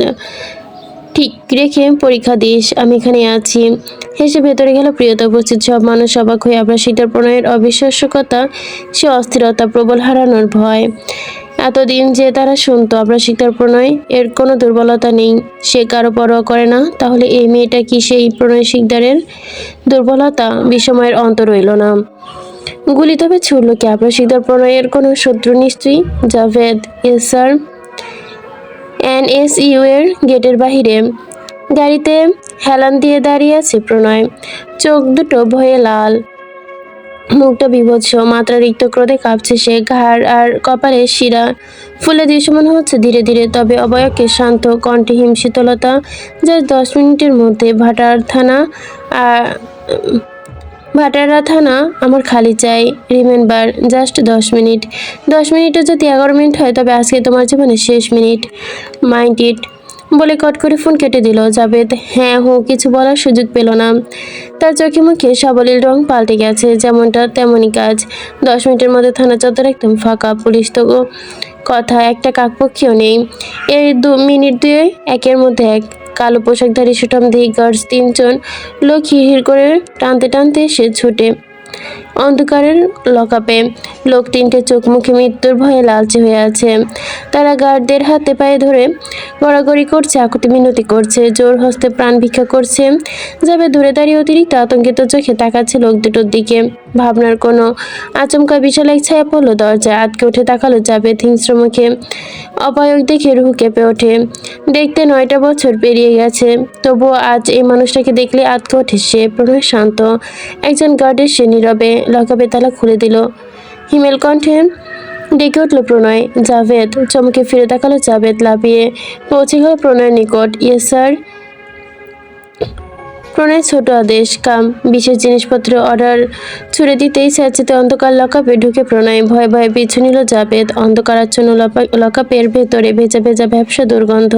ঠিক রেখে পরীক্ষা দিস, আমি এখানে আছি। হেসে ভেতরে গেল প্রিয়তা। উপস্থিত সব মানুষ অবাক হয়ে আবরাশিকদার প্রণয়ের অবিশ্বাস্যকতা, সে অস্থিরতা, প্রবল হারানোর ভয়। এতদিন যে তারা শুনতো আবরাশিকদার প্রণয় এর কোনো দুর্বলতা নেই, সে কারো পরোয়া করে না, তাহলে এই মেয়েটা কি সেই প্রণয় শিকদারের দুর্বলতা? বিস্ময়ের অন্ত রইল না। গুলি তবে ছুড়ল কি? আবরাশিকদার প্রণয়ের কোনো শত্রু নিশ্চয়ই। Javed, S sir. NSU এর গেটের বাহিরে গাড়িতে হেলান দিয়ে দাঁড়িয়ে আছে প্রণয়। চোখ দুটো ভয়ে লাল, মুখটা বিভৎস, মাত্রা রিক্ত ক্রোধে কাঁপছে সে। ঘাড় আর কপালে শিরা ফুলে দৃশ্যমান হচ্ছে ধীরে ধীরে, তবে অবয়কে শান্ত, কণ্ঠে হিমশীতলতা। জাস্ট 10 মিনিটের মধ্যে ভাটারা থানা আমার খালি চাই। Remember, just 10 minute. 10 মিনিটও যদি 11 মিনিট হয়, তবে আজকে তোমার জীবনের শেষ মিনিট। মাইন্ড ইট বলে কট করে ফোন কেটে দিল জাভেদ। হ্যাঁ হো কিছু বলার সুযোগ পেল না। তার চোখে মুখে সাবলীল রং পাল্টে গেছে, যেমনটা তেমনই কাজ। 10 মিনিটের মধ্যে থানা চত্বর একদম ফাঁকা। পুলিশ তো কথা একটা কাকপক্ষীও নেই। এর 2 মিনিট দুয়ে একের মধ্যে এক। কালো পোশাকধারী সুঠামদেহী গার্ডস 3 জন লোক হিড় করে টানতে টানতে সে ছুটে অন্ধকারের লকআপে। লোক 3টে চোখ মুখে মৃত্যুর ভয়ে লালচে হয়ে আছে। তারা গার্ডদের হাতে পায়ে ধরে গড়াগড়ি করছে, আকুতি মিনতি করছে, জোর হস্তে প্রাণ ভিক্ষা করছে। যাবে দূরে দাঁড়িয়ে অতিরিক্ত আতঙ্কিত চোখে তাকাচ্ছে লোক দুটোর দিকে। ভাবনার কোনো আচমকা বিশাল এক ছায়া পড়লো দরজায়। আটকে উঠে তাকালো জাভেদ হিংস্র মুখে। অপায়ক দেখে রুহু কেঁপে ওঠে। দেখতে 9টা বছর পেরিয়ে গেছে, তবুও আজ এই মানুষটাকে দেখলে আটকে ওঠে সে। প্রণয় শান্ত। একজন গার্ডের সে নীরবে লকআপে তালা খুলে দিল। হিমেল কণ্ঠে ডেকে উঠল প্রণয়। জাভেদ। চমকে ফিরে তাকালো জাভেদ। লাফিয়ে পৌঁছে গেল প্রণয়ের নিকট। Yes sir. প্রণয় ছোট আদেশ, কাম। বিশেষ জিনিসপত্র অর্ডার ছুড়ে দিতেই স্যাঁচিতে অন্ধকার লকআপে ঢুকে প্রণয়। ভয়ে ভয়ে পিছু নিল জাভেদ। অন্ধকারাচ্ছন্ন লকআপের ভেতরে ভেজা ভেজা ভ্যাপসা দুর্গন্ধ।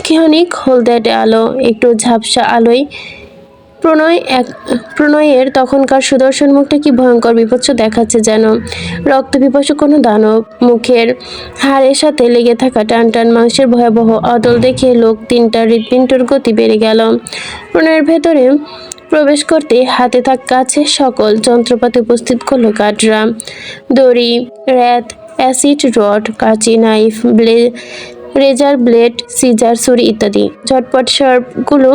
ক্ষণিক হলদেটে আলো, একটু ঝাপসা আলোয় প্রণয়ের তখনকার সুদর্শন মুখটা কি ভয়ঙ্কর বিভৎস দেখাচ্ছে যেন। রক্ত পিপাসু কোনো দানব। মুখের হাড়ের সাথে লেগে থাকা টান টান মাংসের ভয়াবহ অদল দেখে লোক 3টার হৃৎপিণ্ডর গতি বেড়ে গেল। প্রণয়ের ভেতরে প্রবেশ করতে হাতে থাকা কাছের সকল যন্ত্রপাতি উপস্থিত করলো গার্ডরা। দড়ি, র্যাত, অ্যাসিড রড, কাঁচি, নাইফ, রেজার ব্লেড, সিজার, ছুরি ইত্যাদি। ঝটপট সবগুলো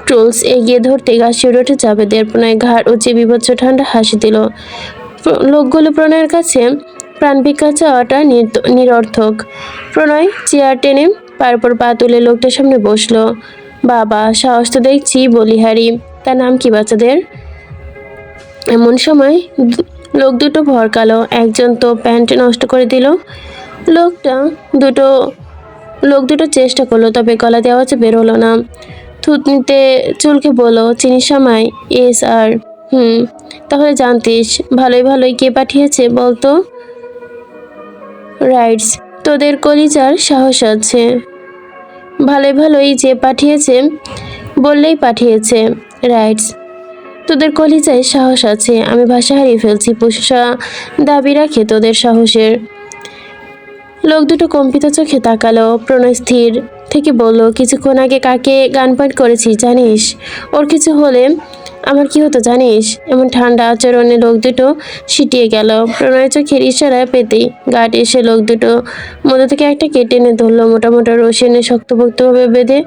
টুলস এগিয়ে ধরতে গা শিউরে ওঠে জাভেদের। প্রণয় ঘাড় উঁচিয়ে বিভৎস ঠান্ডা হাসি দিল। লোকগুলো প্রণয়ের কাছে প্রাণ ভিক্ষা চাওয়াটা নিরর্থক। প্রণয় চেয়ার টেনে পায়ের উপর পা তুলে লোকটার সামনে বসলো। বাবা, সাহস তো দেখছি বলিহারি। তার নাম কি বাচ্চাদের? এমন সময় লোক দুটো ভরকালো। একজন তো প্যান্ট নষ্ট করে দিল। লোক দুটো চেষ্টা করলো, তবে গলা দিয়ে আওয়াজ বের হলো না। থুতনিতে চুলকে বলল, চিনি সামাই? এস আর। তাহলে জানতিস। ভালোই ভালোই কে পাঠিয়েছে বলতো? রাইটস। তোদের কলিজার সাহস আছে। ভালোই ভালোই যে পাঠিয়েছে বললেই পাঠিয়েছে। রাইটস। তোদের কলিজায় সাহস আছে। আমি ভাষা হারিয়ে ফেলছি। পোষা দাবি রাখে তোদের সাহসের। লোক দুটো কম্পিত চোখে তাকালো। প্রণয় স্থির থেকে বলল, কিছুক্ষণ আগে কাকে গান পয়েন্ট করেছি জানিস? ওর কিছু হলে আমার কি হতো জানিস? এমন ঠান্ডা আচরণে লোক দুটো সিটিয়ে গেল। প্রণয় চোখের ইশারা পেতেই গার্ড এসে লোক দুটো মধ্যে থেকে একটা কেটে এনে ধরলো। মোটা মোটা রশি এনে শক্তপোক্তভাবে বেঁধে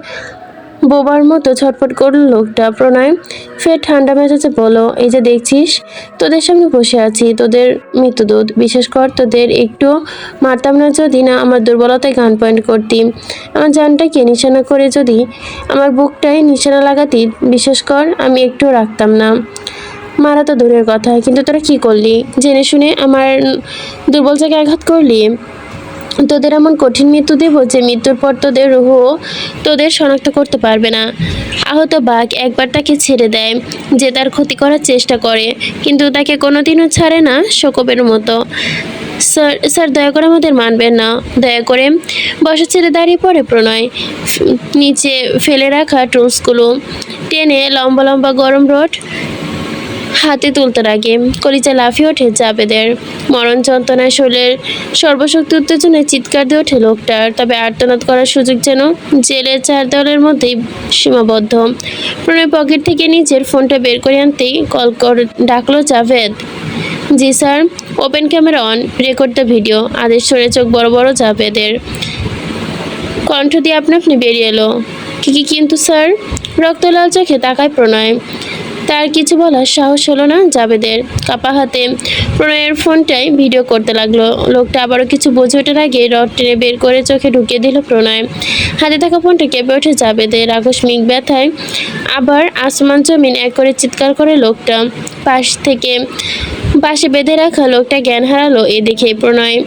বোবার মতো ছটফট করল লোকটা। প্রণয় ফের ঠান্ডা মেজাজে বলল, এই যে দেখছিস, তোদের সামনে বসে আছি, তোদের মৃত্যুদূত। বিশেষ কর, তোদের একটু মারতাম না যদি না আমার দুর্বলতায় গান পয়েন্ট করতি। আমার জানটাকে নিশানা করে যদি আমার বুকটায় নিশানা লাগাতি, বিশেষ কর, আমি একটু রাখতাম না। মারা তো দূরের কথা, কিন্তু তোরা কি করলি? জেনে শুনে আমার দুর্বল জায়গায় আঘাত করলি। তোদের এমন কঠিন মৃত্যু দেব যে মৃত্যুর পর তোদের রুহ তোদের শনাক্ত করতে পারবে না। আহত বাঘ একবার তাকে ছেড়ে দেয় যে তার ক্ষতি করার চেষ্টা করে, কিন্তু তাকে কোনোদিনও ছাড়ে না শোকবের মতো। স্যার স্যার, দয়া করে আমাদের মানবেন না, দয়া করে। বসা ছেড়ে দাঁড়িয়ে পড়ে প্রণয়। নিচে ফেলে রাখা টুলসগুলো টেনে লম্বা লম্বা গরম রড হাতে তুলতে লাগে। কলিজা লাফিয়ে ওঠে জাবেদের। মরণ যন্ত্রণায় শরীরের সর্বশক্তি উত্তেজনায় চিৎকার দিয়ে ওঠে লোকটার। তবে আর্তনাদ করার সুযোগ যেন জেলের চার দেওয়ালের মধ্যেই সীমাবদ্ধ। প্রণয় পকেট থেকে নিজের ফোনটা বের করে আনতেই ডাকলো জাভেদ। জি sir. Open camera on, record the video. আদেশ সরে চোখ বড় বড় জাভেদের। কণ্ঠ দিয়ে আপনা আপনি বেরিয়ে এলো, কিন্তু স্যার। রক্তলাল চোখে তাকায় প্রণয়। তার কিছু বলার সাহস হলো না জাবেদের। কাপা হাতে প্রণয়ের ফোনটাই ভিডিও করতে লাগলো। লোকটা আবারও কিছু বুঝে ওঠার আগে রড টেনে বের করে চোখে ঢুকিয়ে দিল প্রণয়। হাতে থাকা ফোনটা কেঁপে ওঠে জাবেদের। আকস্মিক ব্যথায় আবার আসমান জমিন এক করে চিৎকার করে লোকটা। পাশে বেঁধে রাখা লোকটা জ্ঞান হারালো এ দেখে। প্রণয়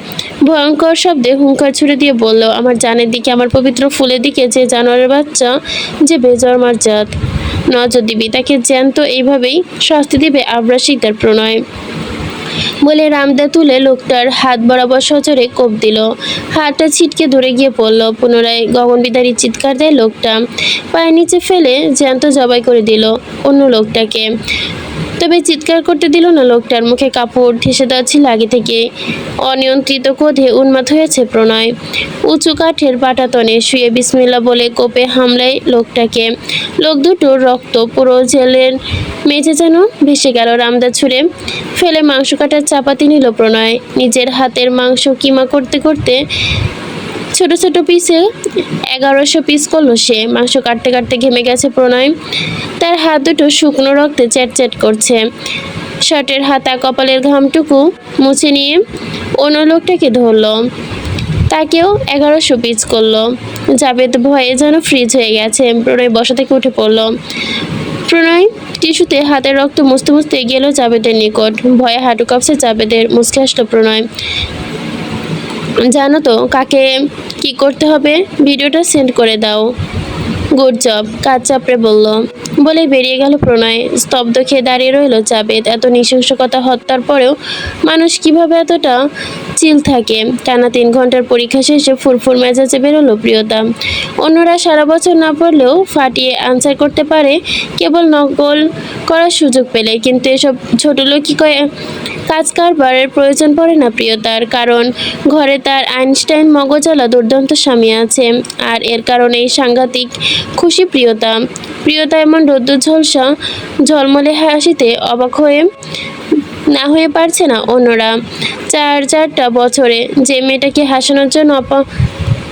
ভয়ঙ্কর শব্দে হুঙ্কার ছুড়ে দিয়ে বলল, আমার জানের দিকে, আমার পবিত্র ফুলের দিকে যে জানোয়ারের বাচ্চা, যে বেজন্মার জাত, নজর দিবি তাকে জ্যান্ত এইভাবেই শাস্তি দিবে আবরাশিক তার প্রণয় বলে রামদা তুলে লোকটার হাত বরাবর সজোরে কোপ দিল। হাতটা ছিটকে ধরে গিয়ে পড়ল। পুনরায় গগনবিদারী চিৎকার দেয় লোকটা। পায়ের নিচে ফেলে জ্যান্ত জবাই করে দিল অন্য লোকটাকে। তবে চিৎকার করতে দিল না লোকটার। মুখে কাপড় ঠেসে দেওয়া ছিল আগে থেকে। অনিয়ন্ত্রিত ক্রোধে উন্মাদ হয়েছে প্রণয়। উঁচু কাঠের পাটাতনে শুয়ে বিসমিল্লা বলে কোপে হামলায় লোকটাকে। লোক দুটোর রক্ত পুরো জেলের মেঝে যেন ভেসে গেল। রামদা ছুঁড়ে ফেলে মাংস কাটার চাপাতি নিল প্রণয়। নিজের হাতের মাংস কিমা করতে করতে ছোট ছোট পিসে 1100 পিস করলো সে। মাংস কাটতে কাটতে ঘেমে গেছে প্রণয়। তার হাত দুটো শুকনো রক্তে চ্যাট করছে। শার্টের হাতা কপালের ঘামটুকু মুছে নিয়ে অন্য লোকটাকে ধরলো। তাকেও 1100 পিস করলো। জাবেদ ভয়ে যেন ফ্রিজ হয়ে গেছে। প্রণয় বসা থেকে উঠে পড়লো। প্রণয় টিস্যুতে হাতের রক্ত মুছতে মুছতে গেল জাবেদের নিকট। ভয়ে হাঁটু কাঁপছে জাবেদের। মুচকে আসলো প্রণয়। জানো তো কাকে কি করতে হবে? ভিডিওটা সেন্ড করে দাও। গুড জব, কাজ চাপড়ে বলল। বলে বেরিয়ে গেল প্রণয়। স্তব্ধ খেয়ে দাঁড়িয়ে রইল জাবেদ। এত নৃশংসকতা হত্যার পরেও মানুষ কিভাবে এতটা চিল থাকে? টানা 3 ঘন্টার পরীক্ষা শেষে ফুরফুর মেজাজে বেরোলো প্রিয়তা। অন্যরা সারা বছর না পড়লেও ফাটিয়ে আনসার করতে পারে কেবল নকল করার সুযোগ পেলে, কিন্তু এসব ছোটলোকি কাজ কারবারের প্রয়োজন পড়ে না প্রিয়তার। কারণ ঘরে তার আইনস্টাইন মগজওয়ালা দুর্দান্ত স্বামী আছে, আর এর কারণেই সাংঘাতিক খুশি প্রিয়তা। প্রিয়তা এমন রোদ্দুর ঝলসা ঝলমলে হাসিতে অবাক না হয়ে পারছে না অন্যরা। 4 বছরে যে মেয়েটাকে হাসানোর জন্য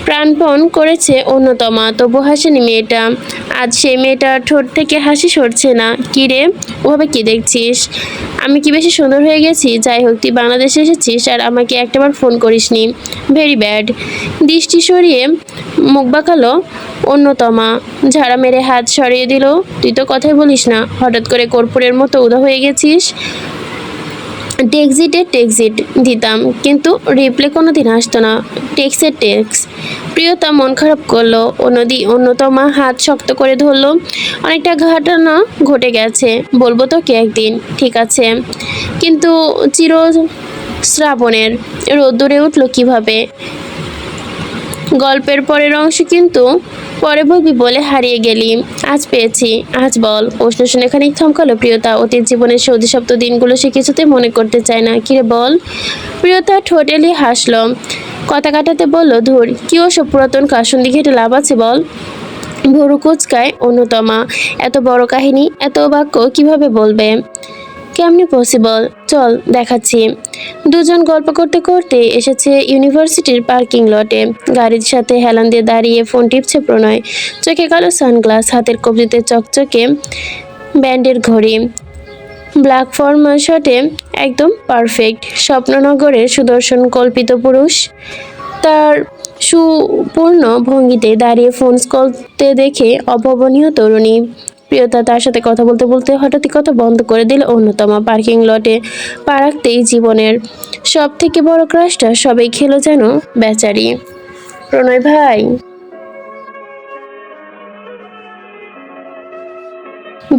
প্রাণপণ করেছে অন্যতমা, তবু হাসেনি মেয়েটা। আজ সেই মেয়েটার ঠোঁট থেকে হাসি সরছে না। কি রে, ওভাবে কি দেখছিস? আমি কি বেশি সুন্দর হয়ে গেছি? যাই হোক, তুই বাংলাদেশে এসেছিস আর আমাকে একটাবার ফোন করিসনি। Very bad. দৃষ্টি সরিয়ে মুখ বাঁকালো অন্যতমা। ঝাড়া মেরে হাত সরিয়ে দিল। তুই তো কথাই বলিস না, হঠাৎ করে কর্পূরের মতো উদা হয়ে গেছিস। টেক্সিট দিতাম, কিন্তু রিপ্লে কোনোদিন আসতো না। টেক্স। প্রিয়তা মন খারাপ করলো। অন্যতমা হাত শক্ত করে ধরলো। অনেকটা ঘটনা ঘটে গেছে, বলবো তোকে একদিন, ঠিক আছে? কিন্তু শ্রাবণের রোদ্দুরে উঠলো কিভাবে? গল্পের পরের অংশ কিন্তু পরে বলবি বলে হারিয়ে গেলি। আজ পেয়েছি, আজ বল। প্রশ্ন শুনে খানিক থমকালো প্রিয়তা। অতীত জীবনের সে অধিসপ্ত দিনগুলো সে কিছুতে মনে করতে চায় না। কিরে বল। প্রিয়তা ঠোঁটেলি হাসলো। কথা কাটাতে বলল, ধুর, কি ওসব পুরাতন কাসুন্দি ঘেটে লাভ আছে বল। ভুরু কুচকায় অন্যতমা। এত বড় কাহিনী, এত বাক্য কিভাবে বলবে? কেমনি পসিবল? চল দেখাচ্ছি। দুজন গল্প করতে করতে এসেছে ইউনিভার্সিটির পার্কিং লটে। গাড়ির সাথে হেলান দিয়ে দাঁড়িয়ে ফোন টিপছে প্রণয়। চোখে কালো সানগ্লাস, হাতের কবজিতে চকচকে ব্যান্ডের ঘড়ি। ব্ল্যাক ফর্মাল শটে একদম পারফেক্ট। স্বপ্ননগরের সুদর্শন কল্পিত পুরুষ তার সুপূর্ণ ভঙ্গিতে দাঁড়িয়ে ফোন করতে দেখে অভাবনীয় তরুণী। প্রিয়তা তার সাথে কথা বলতে বলতে হঠাৎই কথা বন্ধ করে দিল অন্যতম। পার্কিং লটে পা রাখতেই জীবনের সব থেকে বড় ক্রাশটা সবাই খেলো যেন বেচারি। প্রণয় ভাই।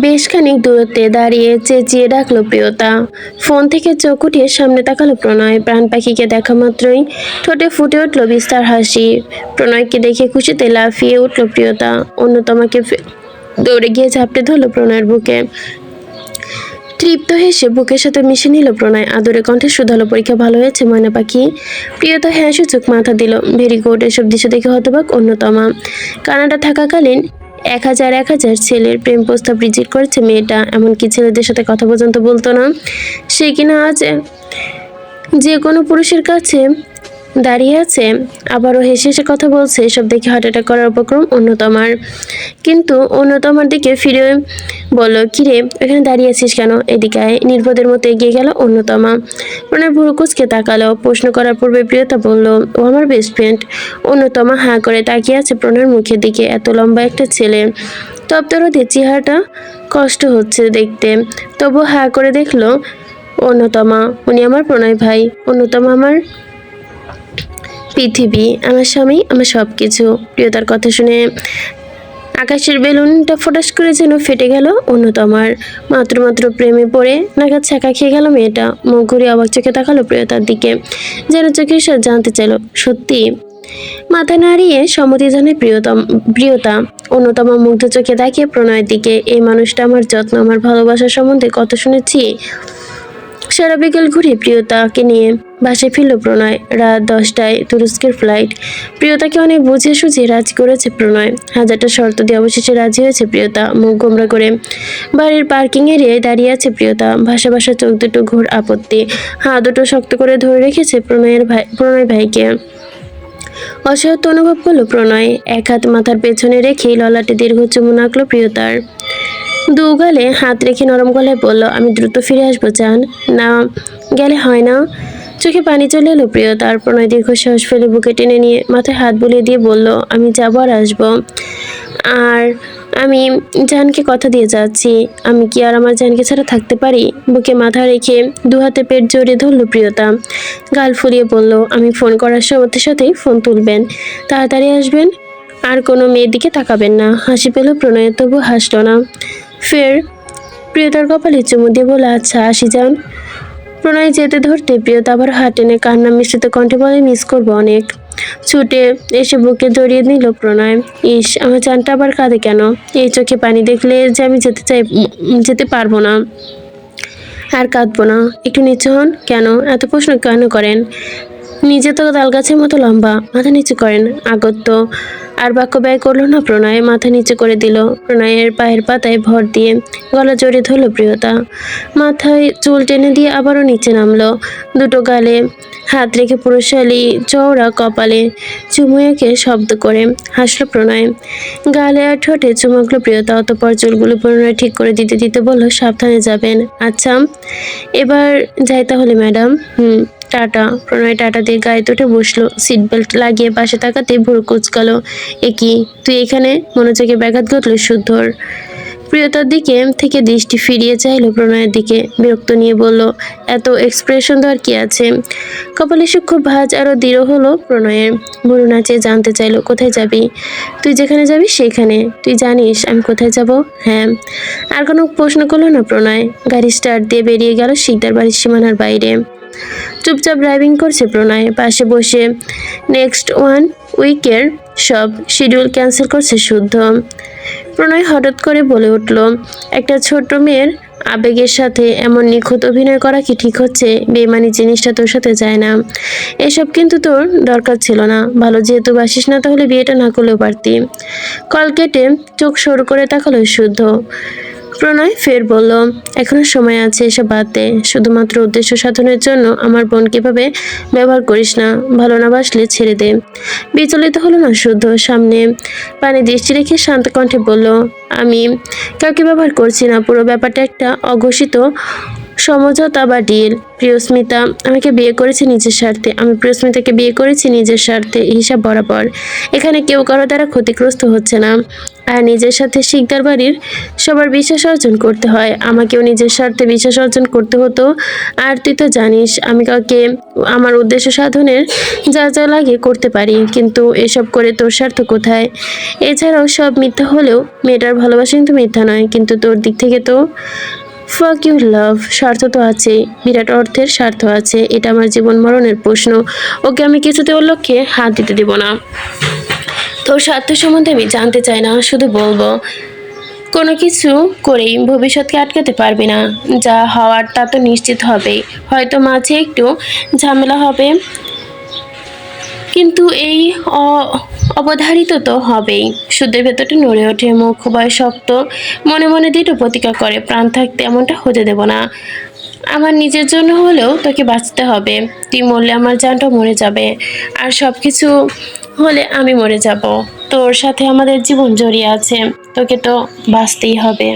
বেশ খানিক দূরত্বে দাঁড়িয়ে চেঁচিয়ে ডাকলো প্রিয়তা। ফোন থেকে চোখ উঠিয়ে সামনে তাকালো প্রণয়। প্রাণ পাখিকে দেখা মাত্রই ঠোঁটে ফুটে উঠলো বিস্তার হাসি। প্রণয়কে দেখে খুশিতে লাফিয়ে উঠলো প্রিয়তা। অন্যতমাকে দৌড়ে গিয়ে ঝাপটে ধরলো প্রণয়ের বুকে। তৃপ্ত হেসে বুকের সাথে মিশে নিল প্রণয়। আদরে কণ্ঠে শুধালো, পরীক্ষা ভালো হয়েছে ময়না পাখি? প্রিয়তা হ্যাঁ সূচক মাথা দিল। Very good. এসব দৃশ্য দেখে হতবাক অন্যতমা। কানাডা থাকাকালীন 1000 ছেলের প্রেম প্রস্তাব রিজেক্ট করেছে মেয়েটা। এমনকি ছেলেদের সাথে কথা পর্যন্ত বলতো না। সে কিনা আজ যে কোনো পুরুষের কাছে দাঁড়িয়ে আছে, আবারও হেসে হেসে কথা বলছে। এসব দেখে হার্ট অ্যাটাক করার উপক্রম অন্যতমার। কিন্তু অন্যতমার দিকে ফিরে বলল, কিরে এখানে দাঁড়িয়ে আছিস কেন? এদিকে আয়। নির্বোধের মতো এগিয়ে গেল অন্যতমা। প্রণয় ভুরু কুঁচকে তাকালো। প্রশ্ন করার পূর্বে প্রিয়তা বলল, ও আমার বেস্ট ফ্রেন্ড। অন্যতমা হাঁ করে তাকিয়ে আছে প্রণয়ের মুখের দিকে। এত লম্বা একটা ছেলে, তপ্তরদের চেহারাটা কষ্ট হচ্ছে দেখতে, তবু হাঁ করে দেখলো অন্যতমা। উনি আমার প্রণয় ভাই। অন্যতমা আমার পৃথিবী, আমার স্বামী, আমার সব কিছু। প্রিয়তার কথা শুনে আকাশের বেলুনটা ফটাস করে যেন ফেটে গেল অন্যতমার। মাত্র প্রেমে পড়ে নাগাদ ছাকা খেয়ে গেল মেয়েটা। মুখ ঘুরে অবাক চোখে তাকালো প্রিয়তার দিকে, যেন চোখের সাথে জানতে চাইল, সত্যি? মাথা নাড়িয়ে সম্মতি জানায় প্রিয়তা। অন্যতমা মুগ্ধ চোখে তাকিয়ে প্রণয়ের দিকে। এই মানুষটা আমার যত্ন, আমার ভালোবাসা সম্বন্ধে কত শুনেছি। সারা বিকেল ঘুরে প্রিয়তাকে নিয়ে বাসায় ফিরল প্রণয়। রাত 10টায় তুরস্কের ফ্লাইট। প্রিয়তাকে অনেক বুঝিয়ে সুঝিয়ে রাজি করেছে প্রণয়। হাজারটা শর্ত দিয়ে অবশেষে রাজি হয়েছে প্রিয়তা। মুখ গোমরা করে বাড়ির পার্কিং এরিয়ায় দাঁড়িয়ে আছে প্রিয়তা। ভাষা ভাষা চোখ দুটো ঘোর আপত্তি। হাত দুটো শক্ত করে ধরে রেখেছে প্রণয় ভাইকে। অসহায়ত্ব অনুভব করলো প্রণয়। এক হাত মাথার পেছনে রেখে ললাটে দীর্ঘ চুমু নাকলো প্রিয়তার। দু গালে হাত রেখে নরম গলায় বলল, আমি দ্রুত ফিরে আসবো জান। না গেলে হয় না? চোখে পানি চলে এলো প্রিয়তার। প্রণয় দীর্ঘশ্বাস ফেলে বুকে টেনে নিয়ে মাথায় হাত বুলিয়ে দিয়ে বলল, আমি যাবো আর আসবো। আর আমি জানকে কথা দিয়ে যাচ্ছি। আমি কি আর আমার জানকে ছাড়া থাকতে পারি? বুকে মাথা রেখে দু হাতে পেট জড়িয়ে ধরল প্রিয়তা। গাল ফুলিয়ে বলল, আমি ফোন করার সাথে সাথেই ফোন তুলবেন, তাড়াতাড়ি আসবেন, আর কোনো মেয়ের দিকে তাকাবেন না। হাসি পেল প্রণয়, তবু হাসল না। ফের প্রিয়তার কপালে চুমু দিয়ে বলে, আচ্ছা আসি যান। প্রণয় যেতে ধরতে প্রিয়তা আবার হাত টেনে কান্না মিশ্রিত কণ্ঠে বলে, মিস করবো অনেক। ছুটে এসে বুকে জড়িয়ে নিল প্রণয়। ইস, আমার জানটা আবার কাঁদে কেন? এই চোখে পানি দেখলে যে আমি যেতে পারবো না, আর কাঁদবো না। একটু নিচু হন। কেন এত প্রশ্ন কেন করেন? নিজে তো তাল গাছের মতো লম্বা। মাথা নিচু করেন। আগত্য আর বাক্য ব্যয় করলো না প্রণয়। মাথা নিচু করে দিল। প্রণয়ের পায়ের পাতায় ভর দিয়ে গলা জড়িয়ে ধরল প্রিয়তা। মাথায় চুল টেনে দিয়ে আবারও নিচে নামলো। দুটো গালে হাত রেখে পুরুষালী চওড়া কপালে চুমু এঁকে শব্দ করে হাসলো প্রণয়। গালে আর ঠোঁটে চুমাকলো প্রিয়তা। অতঃপর চুলগুলো পুনরায় ঠিক করে দিতে দিতে বলল, সাবধানে যাবেন। আচ্ছা এবার যাই তাহলে ম্যাডাম। টাটা। প্রণয় টাটা দিয়ে গায়ে উঠে বসলো। সিট বেল্ট লাগিয়ে পাশে তাকাতে ভুরু কুচকালো। একি তুই এখানে? মনোযোগে ব্যাঘাত ঘটল শুদ্ধর। প্রিয়তার দিকে থেকে দৃষ্টি ফিরিয়ে চাইলো প্রণয়ের দিকে। বিরক্ত নিয়ে বলল, এত এক্সপ্রেশন দেওয়ার কি আছে? কপালে সূক্ষ্ম ভাঁজ আরো দৃঢ় হলো প্রণয়ের। ভুরু নাচিয়ে জানতে চাইলো, কোথায় যাবি? তুই যেখানে যাবি সেখানে। তুই জানিস আমি কোথায় যাব? হ্যাঁ। আর কোনো প্রশ্ন করলো না প্রণয়। গাড়ি স্টার্ট দিয়ে বেরিয়ে গেল শিকদার বাড়ির সীমানার বাইরে। চুপচাপ ড্রাইভিং করছে প্রণয়। পাশে বসে নেক্সট ওয়ান উইকের সব শিডিউল ক্যান্সেল করছে শুদ্ধ। প্রণয় হঠাৎ করে বলে উঠল, একটা ছোট্ট মেয়ের আবেগের সাথে এমন নিখুঁত অভিনয় করা কি ঠিক হচ্ছে? বেমানি জিনিসটা তোর সাথে যায় না। এসব কিন্তু তোর দরকার ছিল না। ভালো যেহেতু বাসিস না, তাহলে বিয়েটা না করলেও পারতি। কল কেটে চোখ সরু করে তাকালো শুদ্ধ। প্রণয় ফের বলল, এখনো সময় আছে, এসব বাদ দে। শুধুমাত্র উদ্দেশ্য সাধনের জন্য আমার বোনকে এভাবে ব্যবহার করিস না। ভালো না বাসলে ছেড়ে দে। বিচলিত হলো না শুদ্ধ। সামনে পানে দৃষ্টি রেখে শান্ত কণ্ঠে বলল, আমি কাউকে ব্যবহার করছি না। পুরো ব্যাপারটা একটা অঘোষিত সমঝোতা বা ডিল। প্রিয়স্মিতা আমাকে বিয়ে করেছে নিজের স্বার্থে, আমি প্রিয়স্মিতাকে বিয়ে করেছি নিজের স্বার্থে, হিসাব বরাবর। এখানে কেউ কারো দ্বারা ক্ষতিগ্রস্ত হচ্ছে না। আর নিজের সাথে শিকদার বাড়ির সবার বিশ্বাস অর্জন করতে হয়, আমাকেও নিজের স্বার্থে বিশ্বাস অর্জন করতে হতো। আর তুই তো জানিস আমি কাউকে আমার উদ্দেশ্য সাধনের যা যা লাগে করতে পারি, কিন্তু এসব করে তোর স্বার্থ কোথায়? এছাড়াও সব মিথ্যা হলেও মেয়েটার ভালোবাসা কিন্তু মিথ্যা নয়, কিন্তু তোর দিক থেকে তো ফাক ইউ লাভ, স্বার্থ তো আছেই, বিরাট অর্থের স্বার্থ আছে। এটা আমার জীবন মরণের প্রশ্ন, ওকে আমি কিছুতে ওর লক্ষ্যে হাত দিতে দিব না। তোর স্বার্থ সম্বন্ধে আমি জানতে চাই না, শুধু বলবো কোনো কিছু করেই ভবিষ্যৎকে আটকাতে পারবি না। যা হওয়ার তা তো নিশ্চিত হবেই, হয়তো মাঝে একটু ঝামেলা হবে, কিন্তু এই অবধারিত তো হবেই। সুদের ভেতরটা নড়ে ওঠে, মুখ ভয় শক্ত, মনে মনে দৃঢ় প্রতিজ্ঞা করে প্রাণ থাকতে এমনটা হতে দেব না। আমার নিজের জন্য হলেও তোকে বাঁচতে হবে, তুই মরলে আমার জানটাও মরে যাবে, আর সব কিছু হলে আমি মরে যাব। তোর সাথে আমাদের জীবন জড়িয়ে আছে, তোকে তো বাঁচতেই হবে।